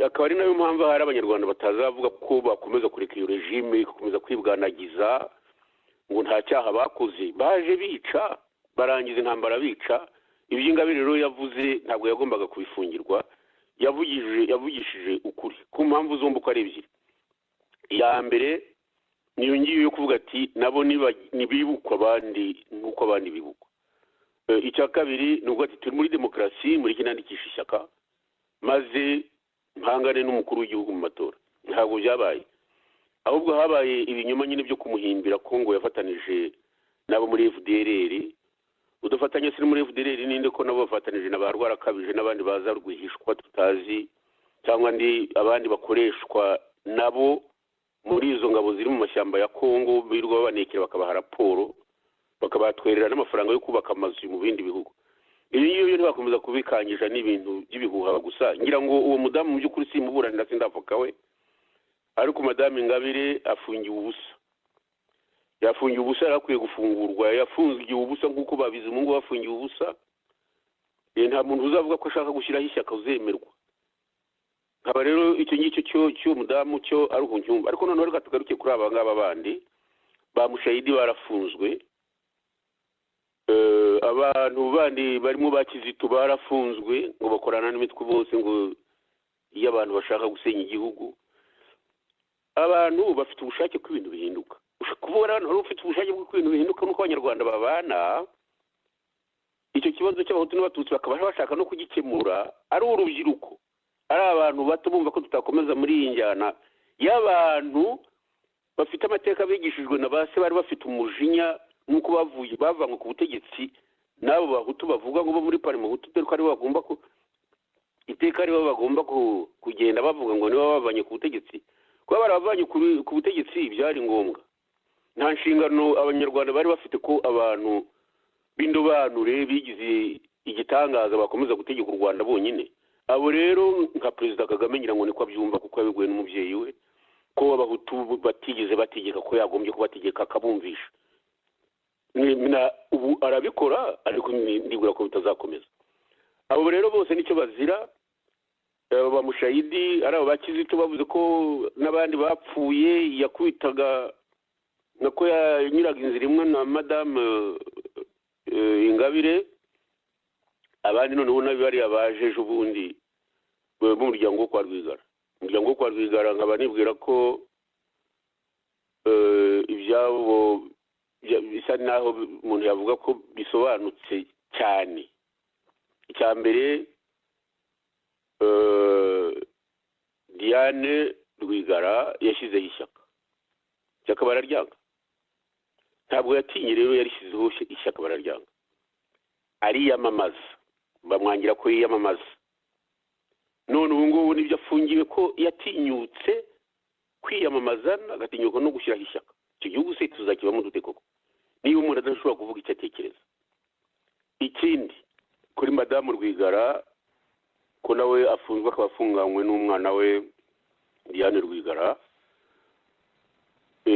Speaker 3: Akaba ari nayo mpamvu hari abanyarwanda batazavuga ko bakomeza kureka iyo regime igakomeza kwibwanagiza ngo nta cyaha bakoze. Baje bica, barangiza intambara bica. Iby'Ingabire rero yavuze ntabwo yagombaga kubifungirwa, yavugishije ukuri ku mpamvu zombi uko ari ebyiri. Iya mbere niyo ngiyo yo kuvuga ati nabo nibibukwa abandi nk'uko abandi bibukwa. Icya kabiri ni ubwo ati turi muri demokarasi, muri kinandikisha ishyaka, maze mpangane n'umukuru w'igihugu mu matora. Ntabwo byabaye, ahubwo habaye ibinyoma nyine byo kumuhimbira ko ngo yafatanije nabo muri FDLR. Udafatanya siri muri FDLR ninde ko nabo bafatanije na barwarakabije n'abandi baza rwihishwa tutazi, cyangwa abandi bakoreshwa nabo muri izo ngabo ziri mu mashyamba ya Kongo, birirwa babanekera bakabaha raporo, bakabatwerera n'amafaranga yo kubaka amazu mu bindi bihugu. Ibi ngibi ntibakomeza kubikangisha n'ibintu by'ibihuha gusa. Ngira ngo uwo mudamu mu by'ukuri simuburanira sindavuga we, ariko Madame Ingabire afungiwe ubusa. Yafungiwe ubusa, yarakwiye gufungurwa. Yafungiwe ubusa nk'uko babizi mu ngo bafungiwe ubusa. Nta muntu uzavuga ko ashaka gushyiraho ishyaka uzemerwa. Nkaba rero icyo ngicyo cyo mudamu cyo ari ubunyumba. Ariko noneho reka tugaruke kuri aba ngaba bandi ba Mushayidi barafunzwe. Abantu bandi barimo bakizito barafunzwe ngo bakorana n'imitwe bose ngo iyo abantu bashaka gusenya igihugu. Abantu bafite ubushake ko ibintu bihinduka. Kuvuga abantu bafite ubushake bwo ibintu bihinduka nuko abanyarwanda babana. Icyo kibazo cy'abahutu n'abatutsi bakaba bashaka no kugikemura ari urubyiruko, ari abantu bato bumva ko tutakomeza muri iyi njyana y'abantu bafite amateka bigishijwe na base, bari bafite umujinya nuko bavanywe ku butegetsi n'abo bahutu bavuga ngo bo muri parlement hutu, dore ko ari bagomba ko iteka ari bagomba kugenda bavuga ngo nibo bavanye ku butegetsi. Kuba baravanye ku butegetsi byari ngombwa. Nta nshingano abanyarwanda bari bafite ko abantu b'indobanure bigize igitangaza bakomeza gutegeka u Rwanda bonyine. Abo rero nka Perezida Kagame ngira ngo niko abyumva, kuko yabiguye n'umubyeyi we ko abahutu batigeze bategeka, ko yagombye kubategeka akabumvisha. Ubu arabikora, ariko ndibwira ko bitazakomeza. Abo rero bose nicyo bazira. Ba Mushayidi ari abo bakizito bavuze ko n'abandi bapfuye yakubitaga nako yanyuraga inzira imwe na Madame Ingabire. Abandi noneho nabi bari abaje ejo bundi mu muryango wo kwa Rwigara. Umuryango wo kwa Rwigara nkaba nibwira ko ibyabo bisa naho umuntu yavuga ko bisobanutse cyane. Icya mbere Diane Rwigara yashyizeho ishyaka bararyanga. Ntabwo yatinye rero yarishyizeho ishyaka bararyanga, ariyamamaza bamwangira ko yiyamamaza. None ubu ngubu nibyo afungiwe ko yatinyutse kwiyamamaza agatinyuka no gushyiraho ishyaka. Icyo gihugu se tuzakibamo dute koko niba umuntu adashobora kuvuga icyo atekereza? Ikindi kuri madamu Rwigara ko nawe afunzwe akaba afunganywe n'umwana we Diane Rwigara,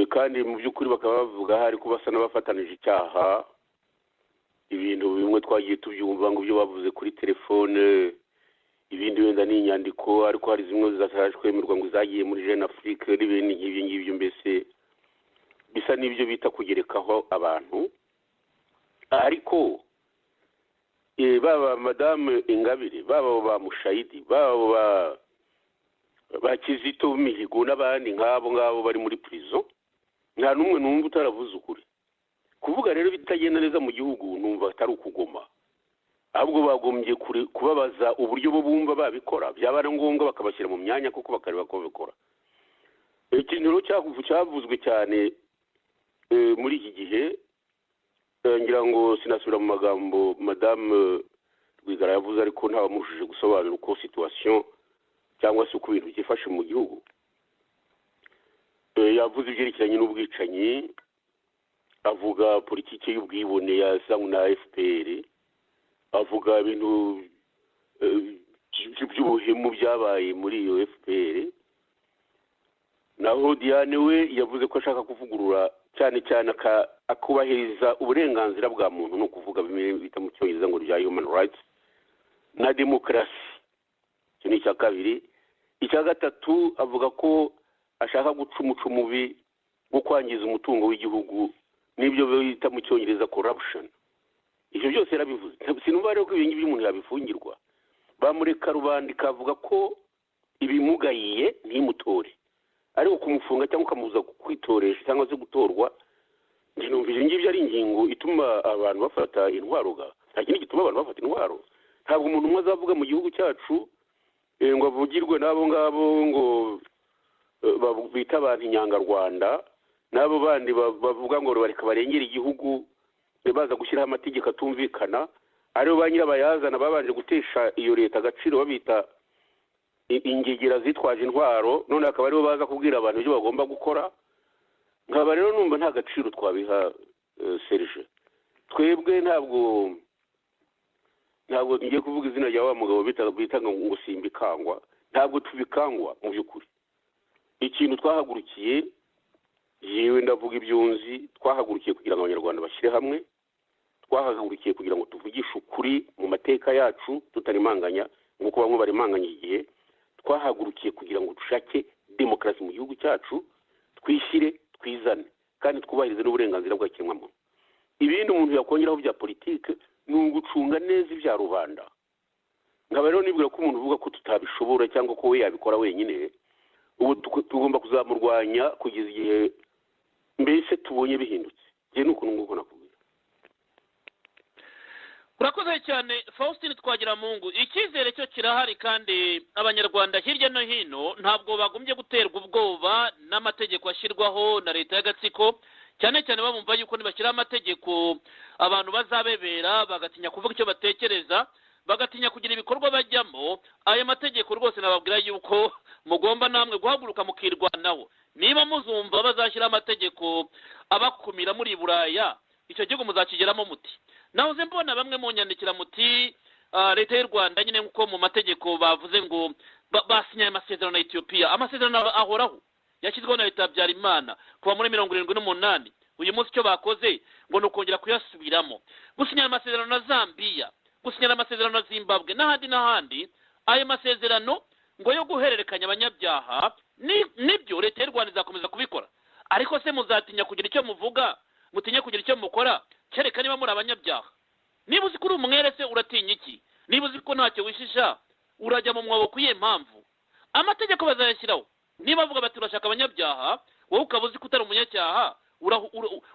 Speaker 3: kandi mu by'ukuri bakaba bavuga hari ko basa n'abafatanije icyaha. Ibintu bimwe twagiye tubyumva ngo ibyo bavuze kuri telefone, ibindi wenda ni inyandiko, ariko hari zimwe zatashe kwemerwa ngo zagiye muri Jeune Afrique n'ibindi nk'ibyo ngibyo, mbese bisa n'ibyo bita kugerekaho abantu. Ariko baba madamu Ingabire, baba ba Mushayidi, baba ba Kizito Mihigo n'abandi nk'abo bari muri prison, nta n'umwe numva utaravuze ukuri. Kuvuga rero bitagenda neza mu gihugu numva atari ukugoma, ahubwo bagombye kubabaza uburyo bo bumva babikora, byaba ari ngombwa bakabashyira mu myanya kuko bakareba ko babikora. Ikintu rero cyavuzwe cyane muri iki gihe, ngira ngo sinasubira mu magambo madamu Rwigara yavuze, ariko ntawamushije gusobanura uko situation cyangwa se uko ibintu byifashe mu gihugu. Yavuze ibyerekeranye n'ubwicanyi, avuga politiki y'ubwibone yazanywe na FPR, avuga ibintu by'ubuhemu byabaye muri iyo FPR. Naho Diane we yavuze ko ashaka kuvugurura cyane cyane akubahiriza uburenganzira bwa muntu, no kuvuga bimwe bita mu cyongereza ngo bya human rights na demokarasi. Icyo ni icya kabiri. Icya gatatu avuga ko ashaka guca umuco mubi wo kwangiza umutungo w'igihugu, n'ibyo bita mu cyongereza corruption. Ibyo byose yarabivuze. Sinumva rero ko ibingibi umuntu yabifungirwa, bamureka rubanda ikavuga ko ibimugayiye ntimutore, ariko kumufunga cyangwa ukamubuza kwitoresha cyangwa se gutorwa, numva ibyo ngibyo ari ingingo ituma abantu bafata intwaro. Nta kindi gituma abantu bafata intwaro. Ntabwo umuntu umwe azavuga mu gihugu cyacu ngo avugirwe n'abo ngabo ngo bita abantu inyangarwanda, n'abo bandi bavuga ngo bareka barengera igihugu baza gushyiraho amategeko atumvikana, aribo ba nyirabayazana babanje gutesha iyo leta agaciro, babita ingegera zitwaje intwaro, none akaba aribo baza kubwira abantu ibyo bagomba gukora. Nkaba rero numva nta gaciro twabiha Serge. Twebwe ntabwo ngiye kuvuga izina rya wa mugabo bita ngo simbikangwa, ntabwo tubikangwa mu by'ukuri. Ikintu twahagurukiye, yewe ndavuga ibyunzi, twahagurukiye kugira ngo abanyarwanda bashyire hamwe, twahagurukiye kugira ngo tuvugishe ukuri mu mateka yacu tutarimanganya nk'uko bamwe barimanganya igihe. Twahagurukiye kugira ngo dushake demokarasi mu gihugu cyacu, twishyire twizane kandi twubahirize n'uburenganzira bwa kiremwamuntu. Ibindi umuntu yakongeraho bya politike ni ugucunga neza ibya rubanda. Nkaba rero nibwira ko umuntu uvuga ko tutabishobora cyangwa ko we yabikora wenyine, ubu tugomba kuzamurwanya kugeza igihe mbese tubonye bihindutse. Njye nuko nguko nakubwira.
Speaker 2: Urakoze cyane Faustin Twagiramungu. Icyizere cyo kirahari, kandi abanyarwanda hirya no hino ntabwo bagombye guterwa ubwoba n'amategeko ashyirwaho na leta y'agatsiko, cyane cyane bamumva yuko nibashyira amategeko abantu bazabebera, bagatinya kuvuga icyo batekereza, bagatinya kugira ibikorwa bajyamo. Ayo mategeko rwose nababwira yuko mugomba namwe guhaguruka mukirwanaho. Niba muzumva bazashyira amategeko abakumira muri Buraya, icyo gihugu muzakigeramo muti. Nahoze mbona bamwe mu nyandikira muti leta y'u Rwanda nyine nkuko mu mategeko bavuze ngo basinyaye amasezerano na Ethiopia. Amasezerano ahoraho yashyizweho na leta ya Habyarimana kuva muri 78. Uyu munsi icyo bakoze ngo ni ukongera kuyasubiramo, gusinyana amasezerano na Zambia, gusinyana amasezerano na Zimbabwe n'ahandi. Ayo masezerano ngo yo guhererekanya abanyabyaha nibyo leta y'u Rwanda izakomeza kubikora, ariko se muzatinya kugira icyo muvuga, mutinye kugira icyo mukora kereka niba muri abanyabyaha? Niba uzi ko uri umwere se uratinya iki? Niba uzi ko ntacyo wishisha urajya mu mwobo kuyihe mpamvu? Amategeko bazayashyiraho. Niba bavuga bati urashaka abanyabyaha, wowe ukaba uzi ko utari umunyacyaha,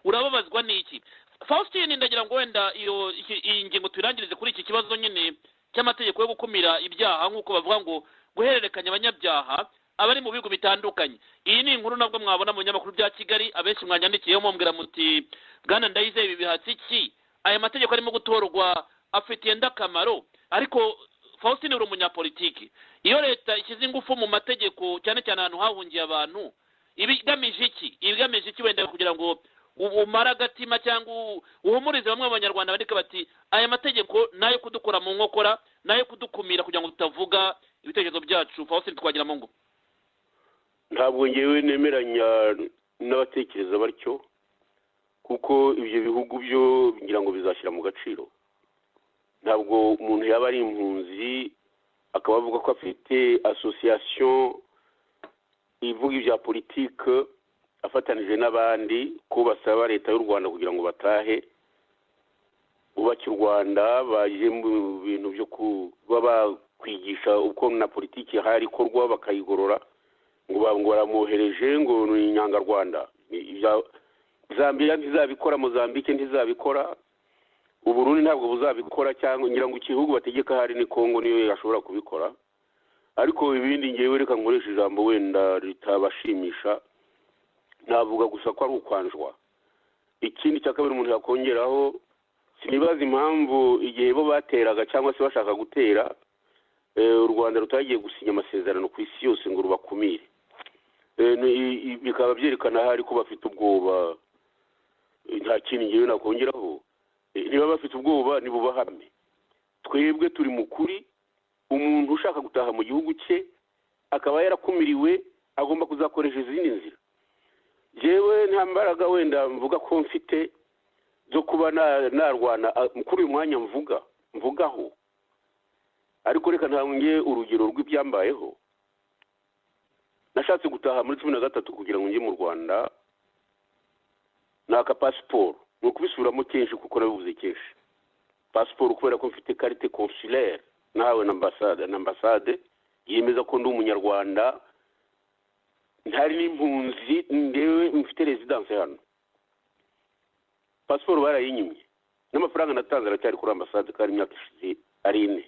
Speaker 2: urababazwa n'iki? Faustin, ndagira ngo wenda iyi ngingo tuyirangirize kuri iki kibazo nyine cy'amategeko yo gukumira ibyaha nk'uko bavuga ngo guhererekanya abanyabyaha abari mu bihugu bitandukanye. Iyi ni inkuru nabwo mwabona mu binyamakuru bya Kigali, abenshi mwanyandikiyeho mumbwira muti Bwana Ndayizeye ibi bihatse iki, aya mategeko arimo gutorwa afitiye ndakamaro? Ariko Faustin, uri umunyapolitiki, iyo leta ishyize ingufu mu mategeko cyane cyane ahantu hahungiye abantu, ibigamije iki wenda kugira ngo umara agatima cyangwa uhumurize bamwe mu banyarwanda bandika bati aya mategeko nayo kudukora mu nkokora, nayo kudukumira kugira ngo tutavuga ibitekerezo byacu? Faustin Twagiramungu.
Speaker 3: Ntabwo ngewe nemeranya n'abatekereza batyo, kuko ibyo bihugu byo ngira ngo bizashyira mu gaciro. Ntabwo umuntu yaba ari impunzi akaba avuga ko afite association ivuga ibya politike afatanije n'abandi ko basaba leta y'u Rwanda kugira ngo batahe bubake u Rwanda, baje mu bintu byo kuba bakwigisha uko na politiki hari ikorwa bakayigorora, ngo baramwohereje ngo ni inyangarwanda. Zambia ntizabikora, Mozambique ntizabikora, Uburundi ntabwo buzabikora, cyangwa ngira ngo igihugu bategeka hari ni Kongo niyo yashobora kubikora. Ariko ibindi ngewe reka nkoresha ijambo wenda ritabashimisha, navuga gusa ko ari ukwanjwa. Ikindi cya kabiri umuntu yakongeraho, sinibaza impamvu igihe bo bateraga cyangwa se bashaka gutera u Rwanda rutagiye gusinya amasezerano ku isi yose ngo rubakumire. Bikaba byerekana hari ko bafite ubwoba. Nta kintu ngewe nakongeraho. Niba bafite ubwoba nibubahame. Twebwe turi mu kuri, umuntu ushaka gutaha mu gihugu cye akaba yarakumiriwe agomba kuzakoresha izindi nzira. Jewe nta mbaraga wenda mvuga ko mfite zo kuba narwana kuri uyu mwanya mvugaho, ariko reka ntange urugero rw'ibyambayeho. Nashatse gutaha muri 2013 kugira ngo njye mu Rwanda naka passport, no kubisubiramo kenshi kuko nabivuze kenshi. Passport kubera ko mfite carte consulaire nawe na ambassade yemeza ko ndi umunyarwanda, ntari n'impunzi, ndewe mfite residence hano. Passport barayinyimye, n'amafaranga natanze aracyari kuri ambassade kandi imyaka ishize ari 4.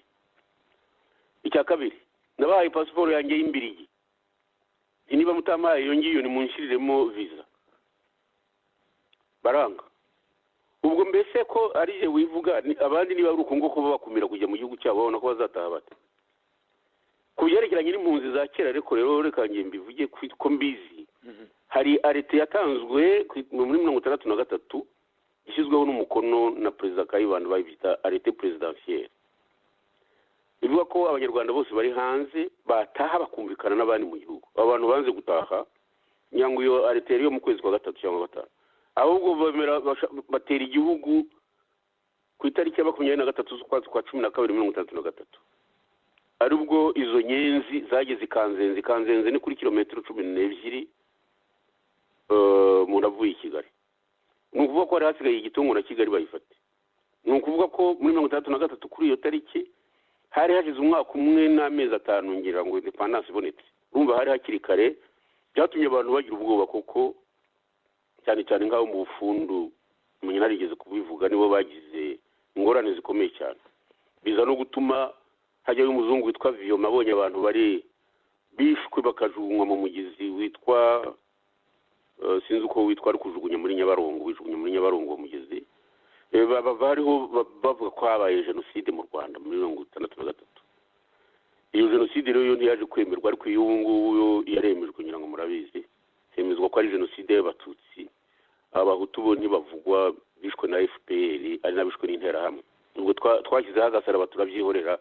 Speaker 3: Icya kabiri, nabahaye passport yanjye y'imbirigi, niba mutamaye iyo ngiyo nimunshiriremo visa, baranga. Ubwo mbese ko ari je wivuga, abandi niba ari uko ngoko bakumira kujya mu gihugu cyabo babona ko bazataha bate? Kuyerekeranye n'impunzi za kera rero reka ngiye mbivuge ko mbizi. Hari arete yatanzwe muri 1963 ishyizweho n'umukono na Perezida Kayibanda, bayita arete presidentielle. Bivuga ko abanyarwanda bose bari hanze bataha bakumvikana n'abandi mu gihugu. Abantu banze gutaha nyango iyo arete yo mu kwezi kwa 3 cyangwa 5, ahubwo batera igihugu ku itariki ya 23 z'ukwezi kwa 12 1963. Ari ubwo izo nyenzi zageze Kanzenze ni kuri kilometero 12 mu navuye i Kigali. Ni ukuvuga ko hari hasigaye igitungo na Kigali bayifate. Ni ukuvuga ko muri 1963 kuri iyo tariki hari hashize umwaka umwe n'amezi 5 ngira ngo independence ibonetse. Urumva hari hakiri kare, byatumye abantu bagira ubwoba kuko cyane cyane ngaho mu bufundu umuntu narigeze kubivuga nibo bagize ingorane zikomeye cyane. Biza no gutuma hajya umuzungu witwa Viyoma abonye abantu bari bishwe bakajugunywa mu mugezi witwa sinzi uko witwa ari kujugunya muri Nyabarongo, wijugunya muri Nyabarongo mugezi. Bariho bavuga ko habaye genocide mu Rwanda muri 1963. Iyo genocide rero ntiyaje kwemerwa, ariko iyo ngubu yaremejwe kugira ngo murabizi, hemezwa ko ari genocide y'abatutsi. Abahutu bo ntibavugwa, bishwe na FPR ari nabishwe n'interahamwe. Ubwo twashyizeho agasaraba turabyihorera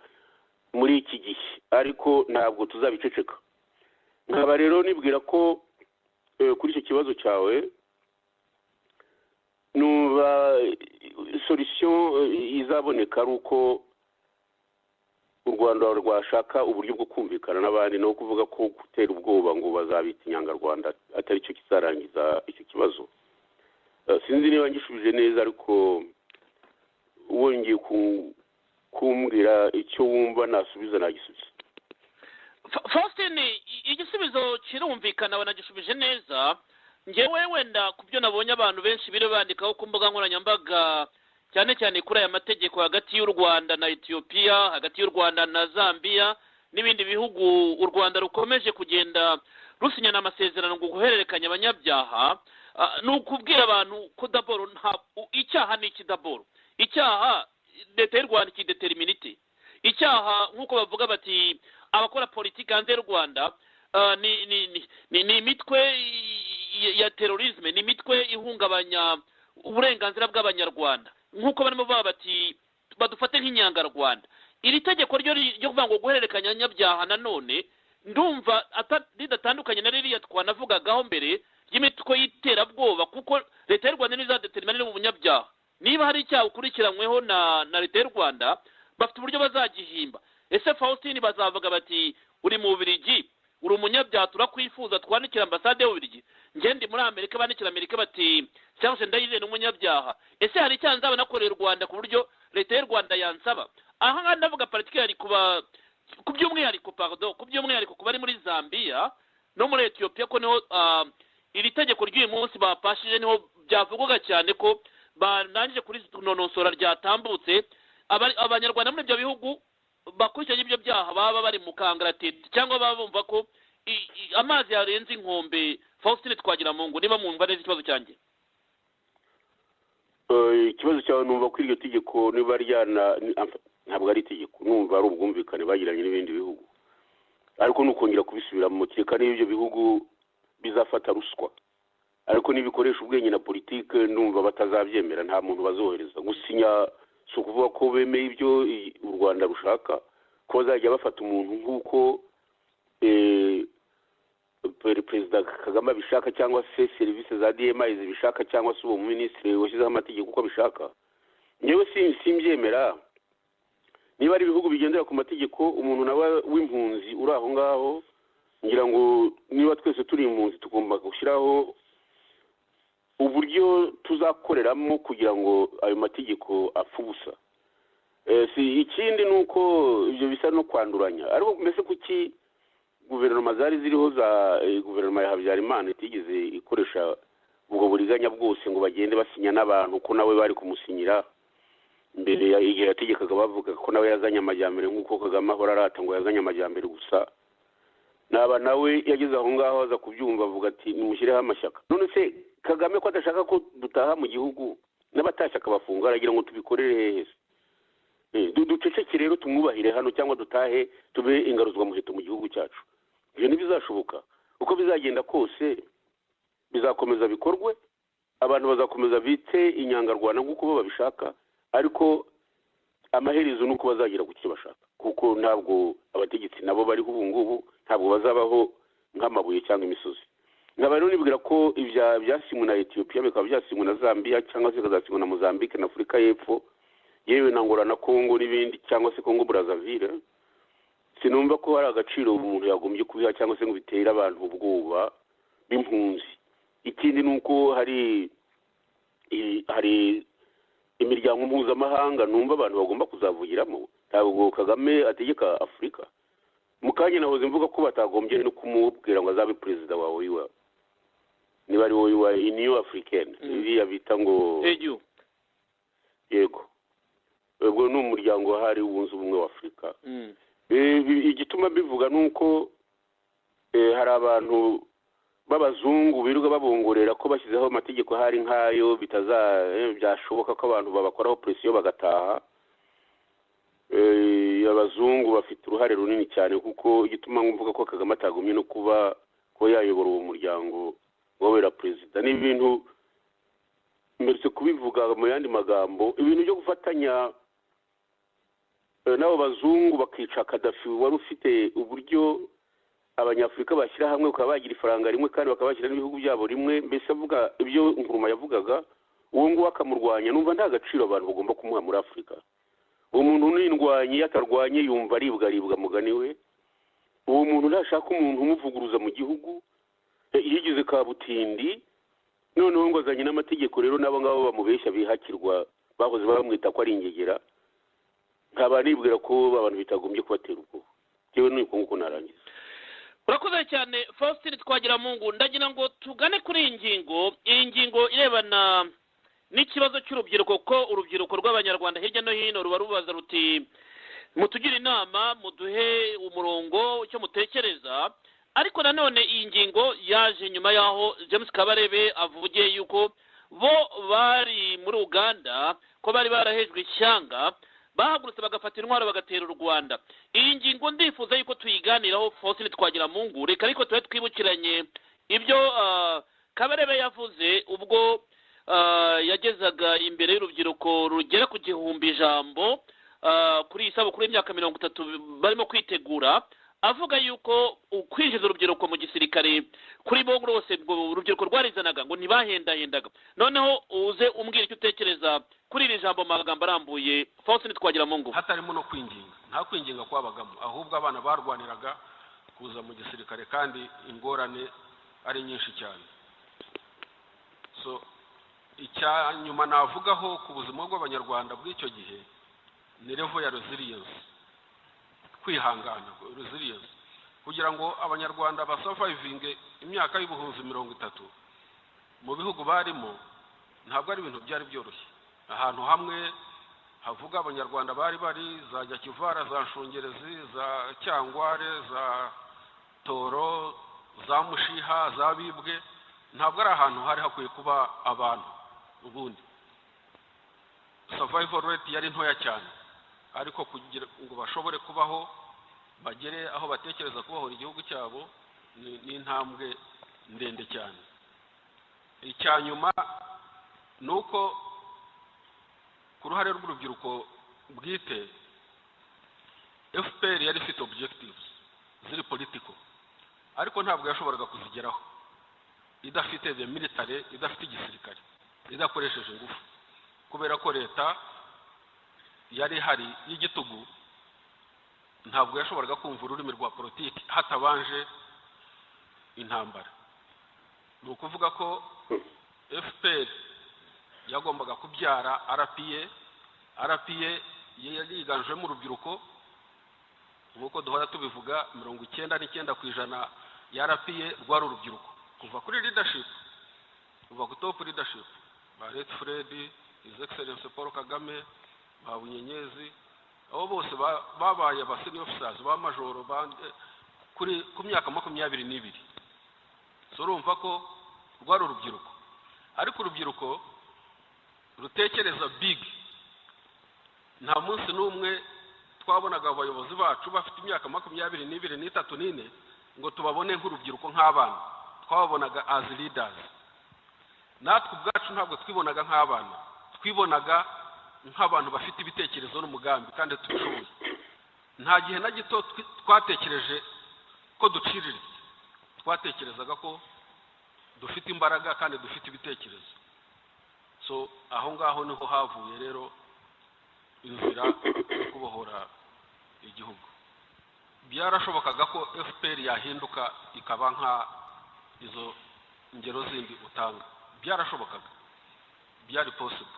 Speaker 3: muri iki gihe, ariko ntabwo tuzabiceceka. Nkaba rero nibwira ko kuri icyo kibazo cyawe numva solution izaboneka ari uko u Rwanda rwashaka uburyo bwo kumvikana n'abandi, no kuvuga ko gutera ubwoba ngo bazabita inyangarwanda atari cyo kizarangiza icyo kibazo. Sinzi niba ngishubije neza, ariko wongeye kumbwira icyo wumva nasubiza nagisubiza.
Speaker 2: Faustin, igisubizo kirumvikana wanagishubije neza. ngewe wenda ku byo nabonye abantu benshi biri bandikaho ku mbuga nkoranyambaga cyane cyane kuri aya mategeko hagati y'u Rwanda na Ethiopia, hagati y'u Rwanda na Zambia n'ibindi bihugu u Rwanda rukomeje kugenda rusinyana amasezerano ngo guhererekanya abanyabyaha, ni ukubwira abantu ko daboro icyaha ni iki daboro. Icyaha leta y'u Rwanda ikideterminite. Icyaha nk'uko bavuga bati abakora politiki hanze y'u Rwanda ni imitwe ya terorisme, ni imitwe ihungabanya uburenganzira bw'abanyarwanda, nk'uko barimo bavuga bati badufate nk'inyangarwanda. Iri tegeko ryo kuvuga ngo guhererekanya abanyabyaha nanone ndumva ridatandukanye na ririya twanavugagaho mbere ry'imitwe y'iterabwoba, kuko leta y'u Rwanda ntizadetermine mu bunyabyaha. Niba hari icyaha ukurikiranyweho na leta y'u Rwanda bafite uburyo bazagihimba. Ese Faustin bazavuga bati uri mu Bubiligi, uri umunyabyaha, turakwifuza, twandikira ambasade y'Ububiligi, njye ndi muri Amerika, bandikira Amerika bati cyangwa se Ndayizeye n'umunyabyaha. Ese hari icyaha nzaba nakorera u Rwanda ku buryo leta y'u Rwanda yansaba? Aha ngaha ndavuga particularly ku by'umwihariko ku by'umwihariko ku bari muri Zambia no muri Ethiopia, ko niho iri tegeko ry'uyu munsi bapashije niho byavugwaga cyane ko banangije kuri nonosora ryatambutse. Abanyarwanda muri ibyo bihugu bakurikiranye ibyo byaha baba bari mu kangaratete cyangwa baba bumva ko amazi yarenze inkombe. Faustin Twagiramungu, niba mwumva neza ikibazo cyanjye.
Speaker 3: Ikibazo cyawe numva ko iryo tegeko niba ntabwo ari itegeko, numva ari ubwumvikane bagiranye n'ibindi bihugu, ariko nukongera kubisubiramo kereka n'ibyo bihugu bizafata ruswa, ariko nibikoresha ubwenge na politike numva batazabyemera, nta muntu bazohereza gusinya. Si ukuvuga ko bemeye ibyo u Rwanda rushaka, ko bazajya bafata umuntu nk'uko perezida Kagame abishaka, cyangwa se serivisi za DMI zibishaka, cyangwa se uwo minisitiri washyizeho amategeko uko abishaka. Ngewe simbyemera. Niba ari ibihugu bigendera ku mategeko, umuntu nawe w'impunzi uri aho ngaho, ngira ngo niba twese turi impunzi tugomba gushyiraho uburyo tuzakoreramo kugira ngo ayo mategeko apfe ubusa. Ikindi ni uko ibyo bisa no kwanduranya. Ariko mbese kuki guverinoma zari ziriho za guverinoma ya Habyarimana itigeze ikoresha ubwo buriganya bwose ngo bagende basinya n'abantu ko nawe bari kumusinyira mbere igihe yategekaga, bavuga ko nawe yazanye amajyambere nk'uko Kagame ahora arata ngo yazanye amajyambere gusa. Naba nawe yageze aho ngaho aza kubyumva avuga ati nimushyireho amashyaka. None se Kagame ko adashaka ko dutaha mu gihugu n'abatashyaka bafunga, aragira ngo tubikorere hehe? Duceceke rero tumwubahire hano, cyangwa dutahe tube ingaruzwa muheto mu gihugu cyacu. Ibyo ntibizashoboka. Uko bizagenda kose bizakomeza bikorwe, abantu bazakomeza bite inyangarwana nk'uko bo babishaka, ariko amaherezo nuko bazagira ku cyo bashaka, kuko ntabwo abategetsi nabo bariho ubu ngubu ntabwo bazabaho nk'amabuye cyangwa imisozi. Nkaba rero nibwira ko byasinywe na Ethiopia bikaba byasinywe na Zambia, cyangwa se bikazasinywa na Mozambique na Afurika y'Epfo, yewe na Angola na Congo n'ibindi, cyangwa se Congo Brazzaville, sinumva ko hari agaciro umuntu yagombye kubiha cyangwa se ngo bitere abantu ubwoba b'impunzi. Ikindi ni uko hari imiryango mpuzamahanga numva abantu bagomba kuzavugiramo. Ntabwo Kagame ategeka Afurika. Mu kanya nahoze mvuga ko batagombye no kumubwira ngo azabe perezida wa OIA, niba ari OIA Union Africaine, iriya bita ngo yego, ubwo ni umuryango hari wunze ubumwe wa Afurika. Igituma bivuga nuko hari abantu b'abazungu birirwa babongorera ko bashyizeho amategeko hari nk'ayo byashoboka ko abantu babakoraho presiyo bagataha. Abazungu bafite uruhare runini cyane, kuko igituma mvuga ko Kagame atagumye no kuba yayobora uwo muryango wabera perezida n'ibintu mberetse kubivuga mu yandi magambo, ibintu byo gufatanya n'abo bazungu bakica Kadafi wari ufite uburyo abanyafurika bashyira hamwe bakaba bagira ifaranga rimwe kandi bakaba bashyira n'ibihugu byabo rimwe. Mbese avuga ibyo Nkuruma yavugaga, uwo nguwo akamurwanya, numva nta gaciro abantu bagomba kumuha muri Afurika. Uwo muntu n'indwanyi, iyo atarwanye yumva aribwa mugani we. Uwo muntu ntashaka umuntu umuvuguruza mu gihugu, yigize kabutindi, noneho ngo azanye n'amategeko rero n'abo ngabo bamubeshya bihakirwa, bahoze bamwita ko ari ingegera. Nkaba nibwira ko abantu bitagombye kubatera ubwoba. Yewe nuko nguko narangiza.
Speaker 2: urakoze cyane Faustin Twagiramungu. Ndagira ngo tugane kuri iyi ngingo irebana n'ikibazo cy'urubyiruko, ko urubyiruko rw'abanyarwanda hirya no hino ruba rubaza ruti mutugire inama, muduhe umurongo icyo mutekereza. Ariko nanone iyi ngingo yaje nyuma y'aho James Kabarebe avugiye yuko bo bari muri Uganda, ko bari barahejwe ishyanga, bahagurutse bagafata intwaro bagatera u Rwanda. Iyi ngingo ndifuza yuko tuyiganiraho Faustin Twagiramungu. Reka ariko tube twibukiranye ibyo Kabarebe yavuze ubwo yagezaga imbere y'urubyiruko rugera ku 1000 ijambo kuri iyi sabukuru y'imyaka 30 barimo kwitegura, avuga yuko ukwinjiza urubyiruko mu gisirikare kuri bo rwose urubyiruko rwarizanaga ngo ntibahendahendaga. Noneho uze umbwira icyo utekereza kuri iri jambo magambo arambuye Faustin Twagiramungu.
Speaker 7: hatarimo no kwinginga, nta kwinginga kwabagamo, ahubwo abana barwaniraga kuza mu gisirikare kandi ingorane ari nyinshi cyane. So icya nyuma navugaho ku buzima bw'abanyarwanda bw'icyo gihe ni level ya resilience, kwihangana, resilience, kugira ngo abanyarwanda basurvivinge imyaka y'ubuhunzi 30 mu bihugu barimo. Ntabwo ari ibintu byari byoroshye. Ahantu hamwe havuga abanyarwanda bari za Nyakivara, za Nshungerezi, za Cyangware, za Toro, za Mushiha, za Bibwe, ntabwo ari ahantu hari hakwiye kuba abantu. Ubundi survival rate yari ntoya cyane, ariko kugira ngo bashobore kubaho bagere aho batekereza kubohora igihugu cyabo ni intambwe ndende cyane. Icya nyuma nuko ku ruhare rw'urubyiruko bwite, FPR yari ifite objectives ziri political, ariko ntabwo yashoboraga kuzigeraho idafite the military, idafite igisirikare, idakoresheje ingufu, kubera ko leta yari hari y'igitugu. Ntabwo yashoboraga kumva ururimi rwa politiki hatabanje intambara. Ni ukuvuga ko FPR yagombaga kubyara RPA yari yiganjemo urubyiruko, nk'uko duhora tubivuga 99% ya RPA rwari urubyiruko, kuva kuri leadership, kuva ku top leadership, ba Red Fred, His Excellency Paul Kagame, ba Bunyenyezi, abo bose babaye aba senior officers, ba majoro kuri ku myaka 22. So urumva ko rwari urubyiruko, ariko urubyiruko rutekereza big. Nta munsi n'umwe twabonaga abayobozi bacu bafite imyaka 22, 23, 24 ngo tubabone nk'urubyiruko nk'abana. Twababonaga as leaders. Natwe ubwacu ntabwo twibonaga nk'abana, twibonaga nk'abantu bafite ibitekerezo n'umugambi kandi tubishoboye. Nta gihe na gito twatekereje ko duciriritse, twatekerezaga ko dufite imbaraga kandi dufite ibitekerezo. So aho ngaho niho havuye rero inzira yo kubohora igihugu. Byarashobokaga ko FPR yahinduka ikaba nka izo ngero zindi utanga, byarashobokaga, byari possible.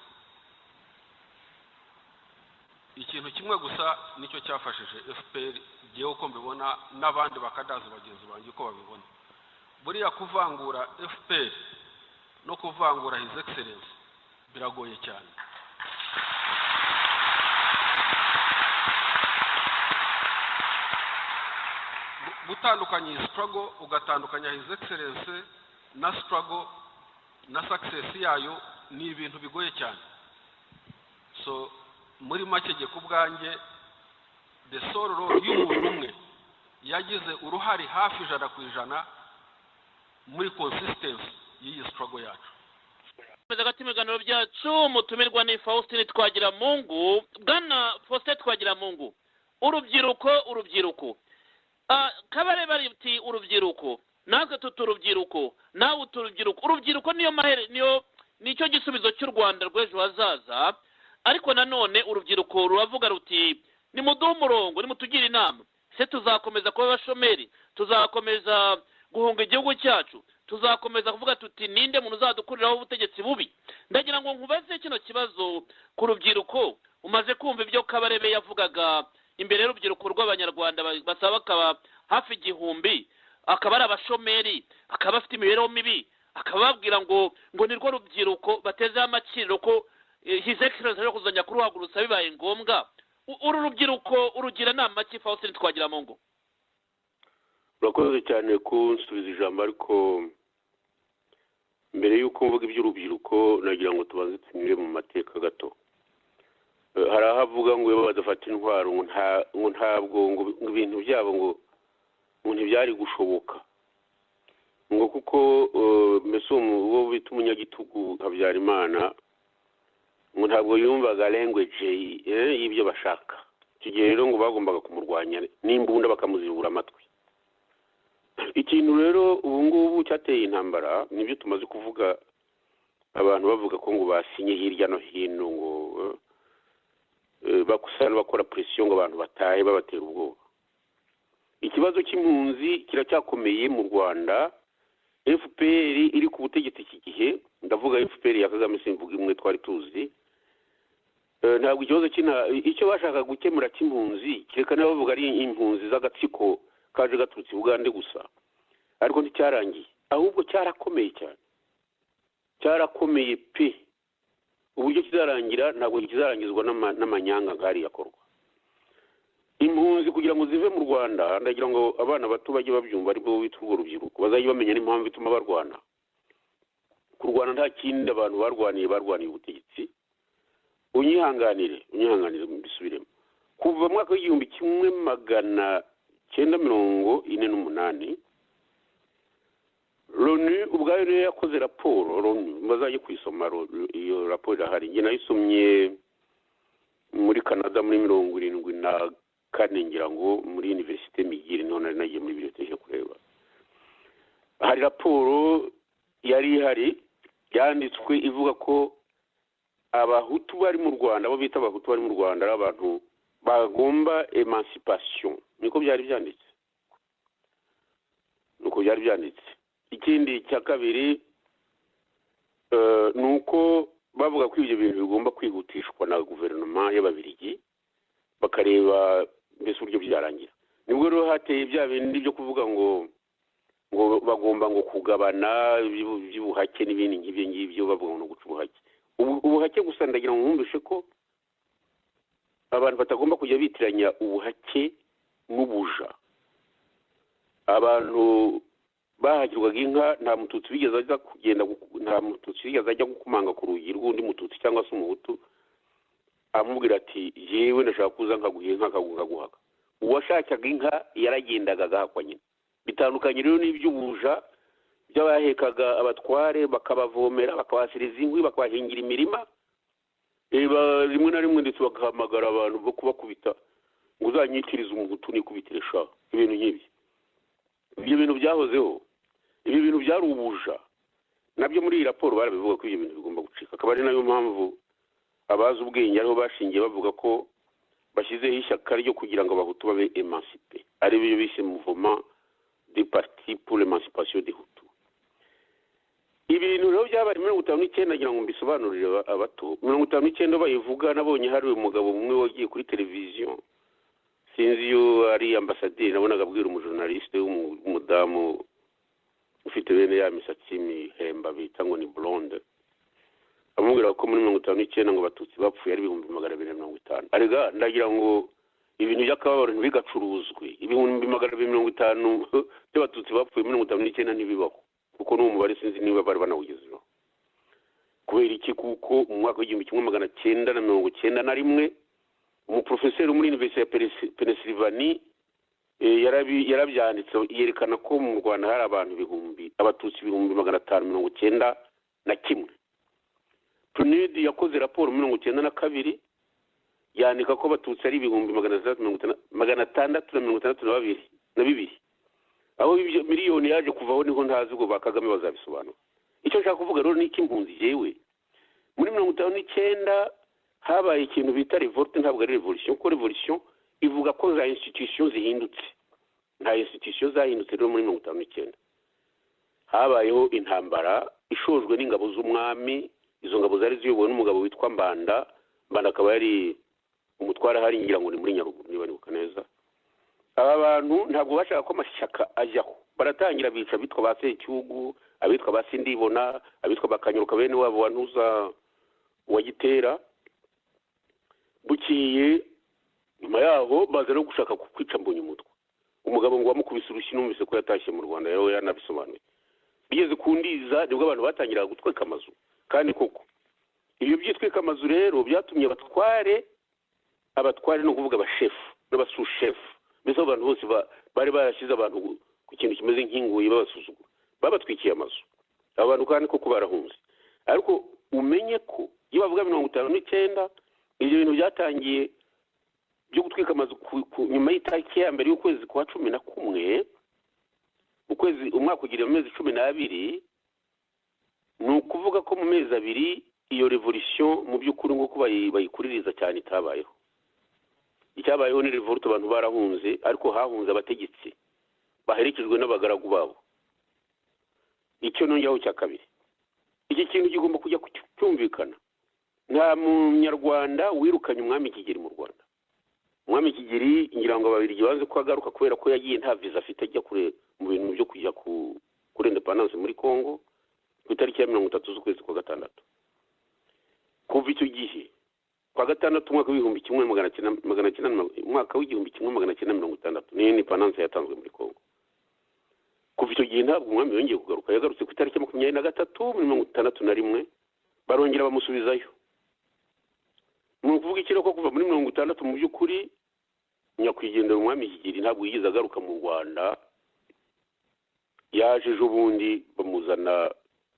Speaker 7: Ikintu kimwe gusa nicyo cyafashije FPR, giye uko mbibona n'abandi bakadaza bagenzi banjye uko babibona. Buriya kuvangura FPR no kuvangura His Excellency biragoye cyane. Gutandukanya struggle ugatandukanya His Excellency na struggle na success yayo ni ibintu bigoye cyane. So muri makege kubwanjye the sole role y'umuntu umwe yagize uruhari hafi 100% muri consistency y'iyi struggle yacu.
Speaker 2: Hagati ibiganiro byacu mutumirwa ni Faustin Twagiramungu. Bwana Faustin Twagiramungu, urubyiruko Kabarebe bari uti urubyiruko, natwe tuturubyiruko, nawe uturubyiruko. Urubyiruko niyo mahere, nicyo gisubizo cy'u Rwanda rw'ejo hazaza. Ariko nanone urubyiruko ruravuga ruti ni muduhe umurongo, ni mutugire inama, se tuzakomeza kuba abashomeri, tuzakomeza guhunga igihugu cyacu, tuzakomeza kuvuga tuti ninde muntu uzadukuriraho ubutegetsi bubi. Ndagira ngo nkubaze kino kibazo ku rubyiruko. Umaze kumva ibyo Kabarebe yavugaga imbere y'urubyiruko rw'abanyarwanda basaba bakaba hafi 1000, akaba ari abashomeri akaba afite imibereho mibi akababwira ngo nirwo rubyiruko batezeho amakiriro ko his excellence yo kuzajya kuruhagurutsa bibaye ngombwa. Uru rubyiruko urugira nama ki Faustin Twagiramungu?
Speaker 3: urakoze cyane kunsubiza ijambo, ariko mbere y'uko mvuga iby'urubyiruko nagira ngo tubanze tunyure mu mateka gato. hari aho avuga ngo iyo badafata intwaro ngo ntabwo ngo ibintu byabo ngo ntibyari gushoboka, ngo kuko mbese uwo bita umunyagitugu Habyarimana ngo ntabwo yumvaga language y'ibyo bashaka. icyo gihe rero ngo bagombaga kumurwanya n'imbunda bakamuzibura amatwi. ikintu rero ubu ngubu cyateye intambara nibyo tumaze kuvuga, abantu bavuga ko ngo basinye hirya no hino ngo bakusana bakora presiyo ngo abantu batahe babatera ubwoba. ikibazo cy'impunzi kiracyakomeye mu Rwanda. FPR iri ku butegetsi iki gihe, ndavuga FPR ya Kagame, simvuga imwe twari tuzi. ntabwo ikibazo icyo bashaka gukemura cy'impunzi kirekana bavuga ari impunzi z'agatsiko kaje gaturutse Uganda gusa, ariko nticyarangiye, ahubwo cyarakomeye cyane, cyarakomeye pe. uburyo kizarangira ntabwo kizarangizwa n'amanyanga nk'ari yakorwa. impunzi kugira ngo zive mu Rwanda, ndagira ngo abana bato bajye babyumva, ariko bitwa urwo rubyiruko bazajye bamenya n'impamvu ituma barwana. kurwana nta kindi abantu barwaniye ubutegetsi. unyihanganire mbisubiremo. kuva mu mwaka w'igihumbi kimwe 1948 Loni ubwayo rero yakoze raporo, bazajye kuyisoma iyo raporo irahari. njye nayisomye muri Canada muri 1974 ngira ngo muri Université McGill, niho nari nagiye muri bibliothèque kureba. hari raporo yari ihari yanditswe ivuga ko abahutu bari mu Rwanda, abo bita abahutu bari mu Rwanda, ari abantu bagomba emancipation. niko byari byanditse. ikindi cya kabiri ni uko bavuga ko ibyo bintu bigomba kwihutishwa na guverinoma y'Ababiligi, bakareba mbese uburyo byarangira. nibwo rero hateye bya bindi byo kuvuga ngo bagomba ngo kugabana iby'ubuhake n'ibindi nk'ibyo ngibyo, bavuga ngo guca ubuhake. ubuhake gusa ndagira ngo mwumvishe ko abantu batagomba kujya bitiranya ubuhake n'ubuja. abantu bahagirwaga inka, nta mututsi wigeze ajya gukumanga ku rugi rw'undi mututsi cyangwa se umuhutu amubwira ati yewe ndashaka kuza nkaguha inka nkaguhaga. uwashakaga inka yaragendaga agahakwa nyine. bitandukanye rero n'iby'ubuja by'abahekaga abatware bakabavomera, bakabasiriza inkwi, bakabahingira imirima, rimwe na rimwe ndetse bagahamagara abantu bo kubakubita ngo uzanyitirize umuhutu nikubitire sha. ibintu nk'ibyo, ibyo bintu byahozeho, ibi bintu byari ubuja. nabyo muri iyi raporo barabivuga ko ibyo bintu bigomba gucika. akaba ari nayo mpamvu abazi ubwenge ariho bashingiye bavuga ko bashyizeho ishyaka ryo kugira ngo abahutu babe emancipe, ari byo bise mouvement du parti pour l'émancipation des Hutus. ibintu rero byabaye 59 nagira ngo mbisobanurire abato. 59 bayivuga, nabonye hari umugabo umwe wagiye kuri televiziyo, sinzi iyo ari ambasaderi, nabonaga abwira umujournaliste w'umudamu ufite bene ya misatsi mihemba bita ngo ni blonde, amubwira ko muri 59 ngo batutsi bapfuye ari 250. arega ndagira ngo ibintu by'akababaro ntibigacuruzwe. 250 by'abatutsi bapfuye muri 59 ntibibaho, kuko n'uwo mubare sinzi niba bari banawugezeho. kubera iki? kuko mu mwaka w'igihumbi kimwe 1991 umuprofeseri muri Université ya Pennsylvania yarabyanditse yerekana ko mu Rwanda hari abantu abatutsi 591. PNUD yakoze raporo 1992 yandika ko abatutsi ari 662. aho ibyo miliyoni yaje kuvaho niho ntazi ngo bakagame bazabisobanura. icyo nshaka kuvuga rero ni ik'impunzi yewe. muri 1959 habaye ikintu bita revolte, ntabwo ari revolution, kuko revolution ivuga ko za institution zihindutse. nta institution zahindutse rero muri 1959. habayeho intambara ishojwe n'ingabo z'umwami. izo ngabo zari ziyobowe n'umugabo witwa Mbanda akaba yari umutwara hari ngira ngo ni muri Nyaruguru niba nibuka neza. aba bantu ntabwo bashaka ko amashyaka ajyaho, baratangira bica abitwa ba Secyugu, abitwa ba Sindibona, abitwa bakanyuruka bene wabo wa Ntuza wa Gitera. Bukiye nyuma yaho baza no gushaka kwica Mbonyumutwa, umugabo ngo wamukubise urushyi, numvise ko yatashye mu Rwanda, rero yanabisobanuye. Bigeze kundiza nibwo abantu batangiraga gutwika amazu, kandi koko ibyo byitwika amazu rero byatumye abatware no kuvuga abashefu n'abasushefu, mbese abantu bose bari barashyize abantu ku kintu kimeze nk'inguye babasuzugura, babatwikiye amazu. Abo bantu kandi koko barahunze. Ariko umenye ko iyo bavuga 59 ibyo bintu byatangiye byo gutwika amazu nyuma y'itariki ya mbere y'ukwezi kwa 11, umwaka ugira amezi 12, ni ukuvuga ko mu mezi abiri iyo revolution mu by'ukuri nk'uko bayikuririza cyane itabayeho. Icyabayeho ni revolt, abantu barahunze, ariko hahunze abategetsi baherekejwe n'abagaragu babo. Icyo nongeyeho cya kabiri, iki kintu kigomba kujya cyumvikana. Nta munyarwanda wirukanye umwami Kigeli mu Rwanda. Umwami Kigeli ngira ngo ababirigi banze ko agaruka kubera ko yagiye nta visa afite ajya kure mu bintu byo kujya kuri independence muri Congo ku itariki ya 30 z'ukwezi kwa gatandatu. Kuva icyo gihe kwa gatandatu umwaka w'igihumbi kimwe magana cyenda mirongo itandatu niyo independence yatanzwe muri Congo. Kuva icyo gihe ntabwo umwami yongeye kugaruka, yagarutse ku itariki ya 23 muri 1961 barongera bamusubizayo. Mu kuvuga ikiro ko kuva muri 60 mu by'ukuri nyakwigendera umwami Kigeli ntabwo yigeze agaruka mu Rwanda. Yaje ejo bundi bamuzana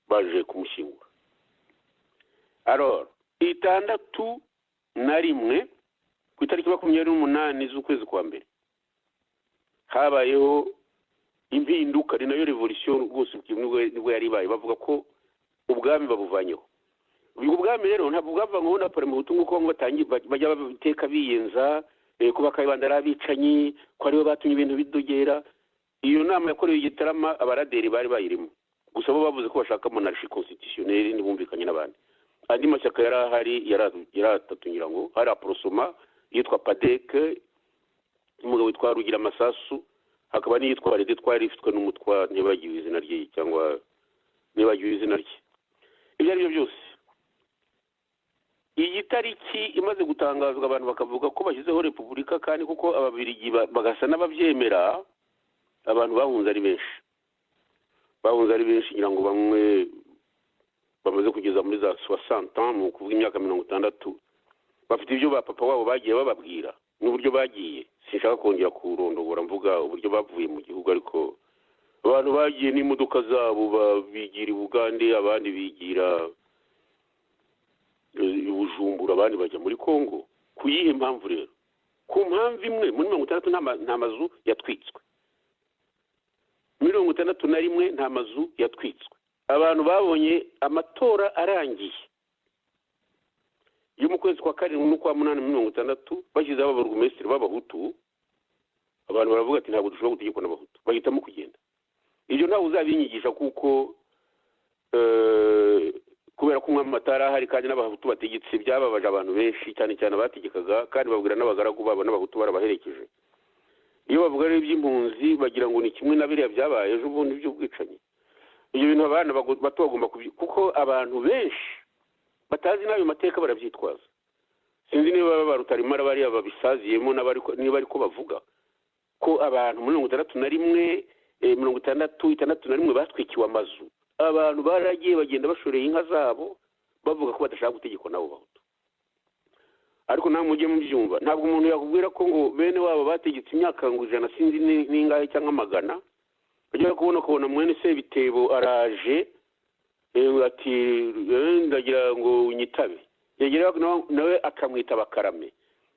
Speaker 3: baje kumushyingura. Alors 61 ku itariki 28 z'ukwezi kwa mbere habayeho impinduka, ni nayo revolution rwose nibwo yari ibaye. Bavuga ko ubwami babuvanyeho. Ubwo bwami rero ntabwo bwavanyweho na pare mu butungu ko batangiye bajya babiteka biyenza kuba Kayibanda arabicanyi, ko aribo batumye ibintu bidogera. Iyo nama yakorewe Gitarama abaraderi bari bayirimo, gusa bo bavuze ko bashaka monarchie constitutionnelle, ntibumvikanye n'abandi. Andi mashyaka yari ahari yaratatu ngira ngo hari Aprosoma yitwa PADEC, umugabo witwa Rugira Masasu, hakaba n'iyitwa Rede twari ifitwe n'umutwa ntibagiwe izina rye cyangwa nibagiwe izina rye. Ibyo ari byo byose iyi tariki imaze gutangazwa abantu bakavuga ko bashyizeho repubulika, kandi kuko ababirigi bagasa n'ababyemera, abantu bahunze ari benshi ngira ngo bamwe bamaze kugeza muri za 60 ans, mu kuvuga imyaka 60, bafite ibyo ba papa wabo bagiye bababwira n'uburyo bagiye. Sinshaka kongera kurondogora mvuga uburyo bavuye mu gihugu, ariko abantu bagiye n'imodoka zabo babigira i Bugande, abandi bigira Bujumbura, abandi bajya muri Congo. Ku yihe mpamvu rero? Ku mpamvu imwe, muri 60 nta mazu yatwitswe, 61 nta mazu yatwitswe. Abantu babonye amatora arangiye yo mu kwezi kwa 7 n'ukwa 8 60 bashyizeho ababurugumesitiri b'abahutu. Abantu baravuga ati ntabwo dushobora gutegekwa n'abahutu, bahitamo kugenda. Ibyo ntawe uzabinyigisha kuko kubera ko umwami matara hari kandi n'abahutu bategetse, byababaje abantu benshi cyane cyane abategekaga, kandi babwira n'abagaragu babo n'abahutu barabaherekeje. Iyo bavuga rero iby'impunzi bagira ngo ni kimwe na biriya byabaye ejo bundi by'ubwicanyi. Ibyo bintu abana bato bagomba kuko abantu benshi batazi n'ayo mateka barabyitwaza. Sinzi niba Barutarimara bari babisaziyemo niba ariko bavuga ko abantu muri 61 61 batwikiwe amazu. Abantu baragiye bagenda bashoreye inka zabo bavuga ko badashaka gutegekwa nabo bahutu. Ariko nta mujye mu byumva, ntabwo umuntu yakubwira ko ngo bene wabo bategetse imyaka ngo 100 sinzi n'ingahe cyangwa magana, bajya kubona mwene Sebitebo araje ati ndagira ngo unyitabe, yegera nawe akamwita Bakarame.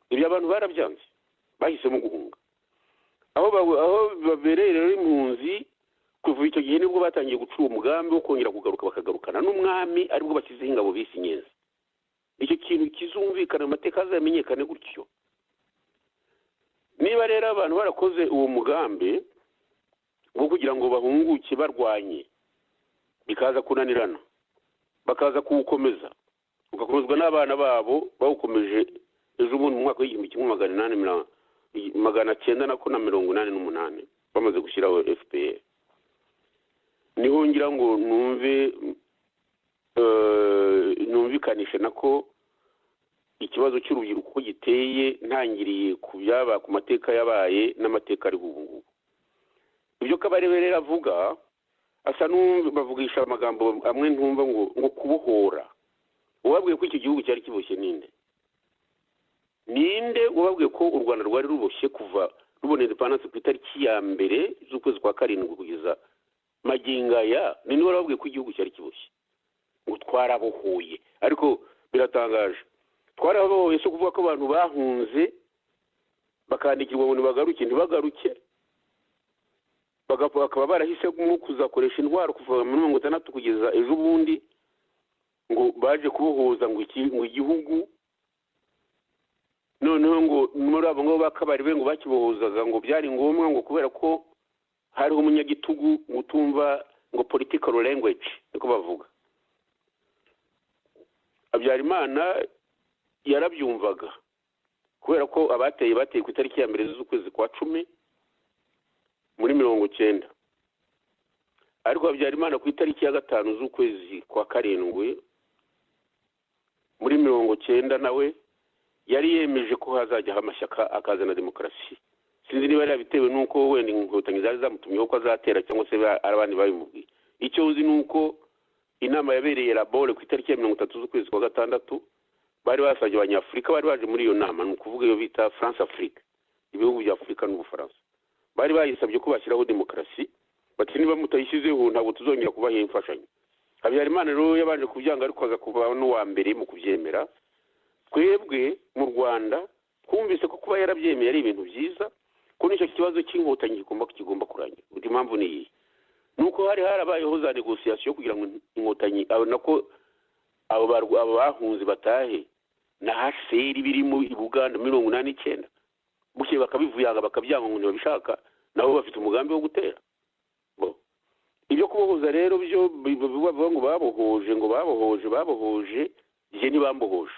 Speaker 3: Ibyo abantu barabyanze, bahisemo guhunga. Aho babereye rero impunzi kuva icyo gihe nibwo batangiye gucura umugambi wo kongera kugaruka bakagarukana n'umwami, aribwo bashyizeho ingabo bise Inyenzi. Icyo kintu kizumvikana amateka azamenyekane gutyo. Niba rero abantu barakoze uwo mugambi wo kugira ngo bahunguke barwanye, bikaza kunanirana, bakaza kuwukomeza, ugakomezwa n'abana babo bawukomeje ejo bundi mu mwaka w'igihumbi kimwe 18 $988 bamaze gushyiraho FPR. Niho ngira ngo numvikanishe nako ikibazo cy'urubyiruko ko giteye ntangiriye ku byaba ku mateka yabaye n'amateka ari ubu ngubu. Ibyo Kabarebe rero avuga asa n'ubavugisha amagambo amwe ntumva ngo kubohora. Ubabwiye ko iki gihugu cyari kiboshye ninde ubabwiye ko u Rwanda rwari ruboshye kuva rubona independence ku itariki ya mbere z'ukwezi kwa karindwi kugeza maginga ya ninde warabwiye ko igihugu cyari kiboshye ngo twarabohoye. Ariko biratangaje, twarabohoye so kuvuga ko abantu bahunze bakandikirwa ngo ntibagaruke bakaba barahise kuzakoresha intwaro kuva mu 60 kugeza ejo bundi ngo baje kubohoza ngo igihugu. Noneho ngo muri abo ngo Bakabarebe ngo bakibohozaga ngo byari ngombwa ngo kubera ko hariho umunyagitugu utumva ngo political language niko bavuga. Habyarimana yarabyumvaga kubera ko bateye ku itariki ya mbere z'ukwezi kwa 10 muri 90. Ariko Habyarimana ku itariki ya 5 z'ukwezi kwa 7 muri 90 nawe yari yemeje ko hazajyaho amashyaka akazana demokarasi. Sinzi niba yarabitewe nuko wenda inkotanyi zari zamutumyeho ko azatera cyangwa se abandi babimubwiye. Icyo uzi nuko inama yabereye Labore ku itariki ya 30 z'ukwezi kwa 6 bari basabye abanyafurika bari baje muri iyo nama, ni ukuvuga iyo bita France Afrique, ibihugu bya Afurika n'Ubufaransa. Bari bayisabye ko bashyiraho demokarasi, bati niba mutayishyizeho ntabwo tuzongera kubaha imfashanyo. Habyarimana rero yabanje kubyanga ariko aza kuba n'uwa mbere mu kubyemera. Twebwe mu Rwanda twumvise ko kuba yarabyemeye ari ibintu byiza, ko nicyo kibazo cy'inkotanyi kigomba kurangira. Uti impamvu ni iyi, nuko hari harabayeho za negociation kugira ngo inkotanyi nako abo bahunze batahe na HCR biri mu Uganda 89 buke bakabivuyanga bakabyanga ngo ntibabishaka nabo bafite umugambi wo gutera. Ibyo kubohoza rero byo bivuga ngo babohoje je ntibambohoje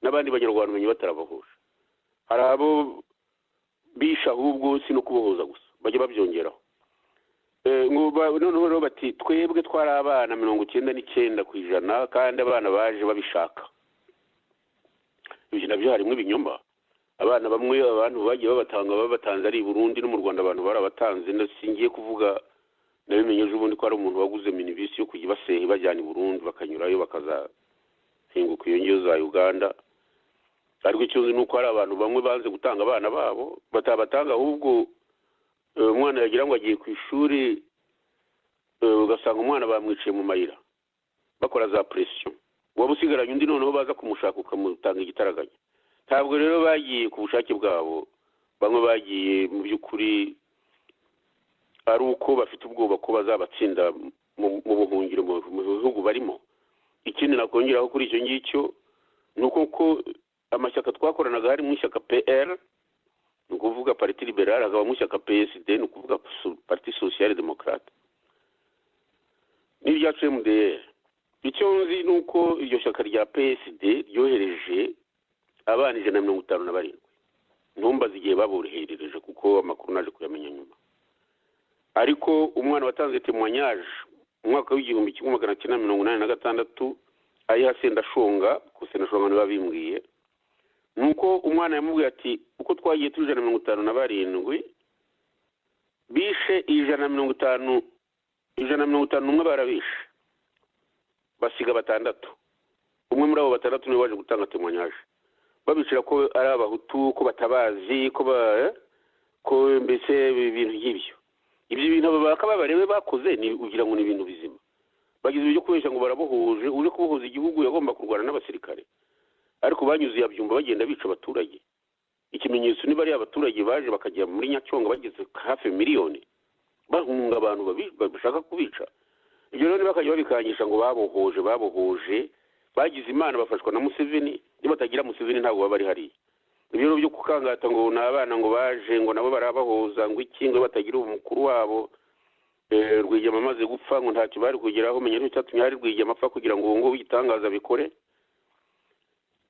Speaker 3: n'abandi banyarwanda umenye batarabohoje. Hari abo bisha ahubwo si no kubohoza gusa bajya babyongeraho. Noneho bati twebwe twari abana 99% kandi abana baje babishaka. Ibyo nabyo harimo ibinyoma. Abana bamwe abantu bagiye babatanze ari i Burundi no mu Rwanda abantu barabatanze. Ndasingiye kuvuga nabimenye ejo bundi ko ari umuntu waguze minibisi yo kujya basehe bajyana i Burundi bakanyurayo bakazahinguka iyo ngiyo za Uganda. Ariko icyo nzi nuko hari abantu bamwe banze gutanga abana babo batabatanga, ahubwo umwana yagira ngo agiye ku ishuri ugasanga umwana bamwiciye mu mayira bakora za pression, waba usigaranye undi noneho baza kumushaka ukamutanga igitaraganya. Ntabwo rero bagiye ku bushake bwabo, bamwe bagiye mu by'ukuri ari uko bafite ubwoba ko bazabatsinda mu buhungiro mu bihugu barimo. Ikindi nakongeraho kuri icyo ngicyo nuko ko amashyaka twakoranaga hari mu ishyaka PR, ni ukuvuga Parti Liberal, hakaba mu ishyaka PSD, ni ukuvuga Parti Social Democrate, n'irya CMDR. Icyo nzi nuko iryo shyaka rya PSD ryohereje abana 157. Ntumbaze igihe baboroherereje kuko amakuru naje kuyamenya nyuma. Ariko umwana watanze témoignage mu mwaka w'1986 ayiha Sendashonga, ko Sendashonga babimbwiye, nuko umwana yamubwiye ati uko twagiye turi 157 bishe 151 barabishe basiga 6. Umwe muri abo 6 niwe waje gutanga témoignage babicira ko ari abahutu, ko batabazi, ko mbese ibintu nk'ibyo. Ibyo bintu Bakabarebe bakoze ni ugira ngo ni ibintu bizima. Bagize ibyo kubeshya ngo barabohoje, uje kubohoza igihugu yagomba kurwana n'abasirikare. Ariko banyuze yabyumba bagenda bica abaturage. Ikimenyetso niba ari abaturage baje bakajya muri Nyacyonga bageze hafi miliyoni bahunga abantu bashaka kubica. Ibyo rero bakajya babikanyisha ngo babohoje bagize Imana bafashwa na Museveni, nibatagira Museveni ntabwo baba bari hari. Ibyo rero byo kukangata ngo nabana ngo baje ngo nabo barabahoza ngo ikingo batagira umukuru wabo Rwigema amaze gupfa ngo ntacyo bari kugeraho, menya cyo cyatumye hari Rwigema apfa kugira ngo ngo yitangaza bikore.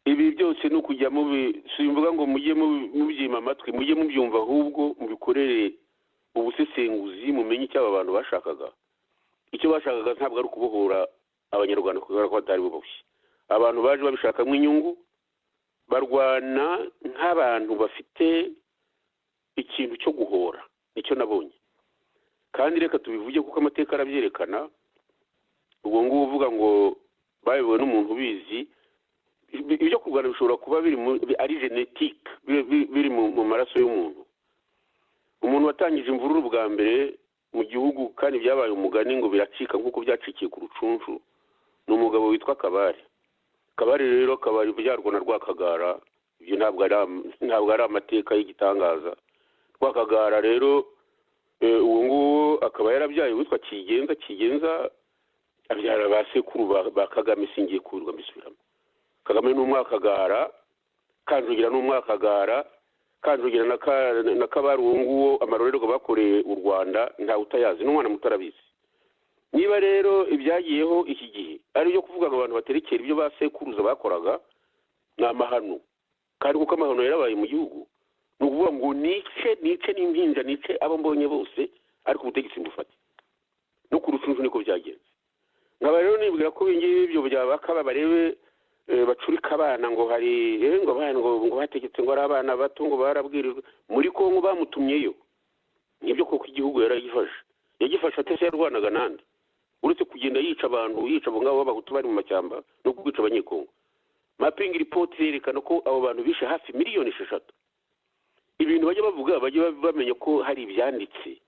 Speaker 3: ibi byose ni ukujya simvuga ngo mujye mubyima amatwi, mujye mubyumva, ahubwo mubikorere ubusesenguzi, mumenye icyo aba bantu bashakaga. Icyo bashakaga ntabwo ari ukubohora abanyarwanda kubera ko batari buboshye. Abantu baje babishakamo inyungu, barwana nk'abantu bafite ikintu cyo guhora. Nicyo nabonye, kandi reka tubivuge kuko amateka arabyerekana. ubwo ngubu uvuga ngo bayobowe n'umuntu ubizi, ibyo kurwana bishobora kuba ari genetike, biri mu maraso y'umuntu. Umuntu watangije imvururu bwa mbere mu gihugu kandi byabaye umugani ngo biracika nk'uko byacikiye ku Rucunshu, ni umugabo witwa Kabare. Kabare rero Kabare byarwa na Rwakagara, ibyo ntabwo ari amateka y'igitangaza. Rwakagara rero uwo nguwo akaba yarabyaye witwa Kigenza abyara ba sekuru ba Kagame, singiye kurirwa mbisubiramo. Kagame n'umwakagara, Kanjogera n'umwakagara, Kanjogera na Kabare uwo nguwo amarorerwa bakoreye u Rwanda nta utayazi, n'umwana mutarabizi. Niba rero ibyagiyeho iki gihe ari byo kuvuga ngo abantu baterekera ibyo ba sekuruza bakoraga, ni amahano. Kandi kuko amahano yarabaye mu gihugu, ni ukuvuga ngo nice n'impinja, nice abo mbonye bose, ariko ubutegetsi mbufate. No ku Rucunshu niko byagenze. Nkaba rero nibwira ko ibingibi ibyo byabaka barebe bacurika abana ngo hari ngo bategetse ngo ari abana bato ngo barabwirijwe. Muri Kongo bamutumyeyo, nibyo koko igihugu yagifashe atese yarwanaga nande, uretse kugenda yica abantu, yica abo ngabo b'abahutu bari mu mashyamba no kwica abanyekongo. Mapping report yerekana ko abo bantu bishe hafi 6,000,000. Ibintu bajya bavuga bamenya ko hari ibyanditse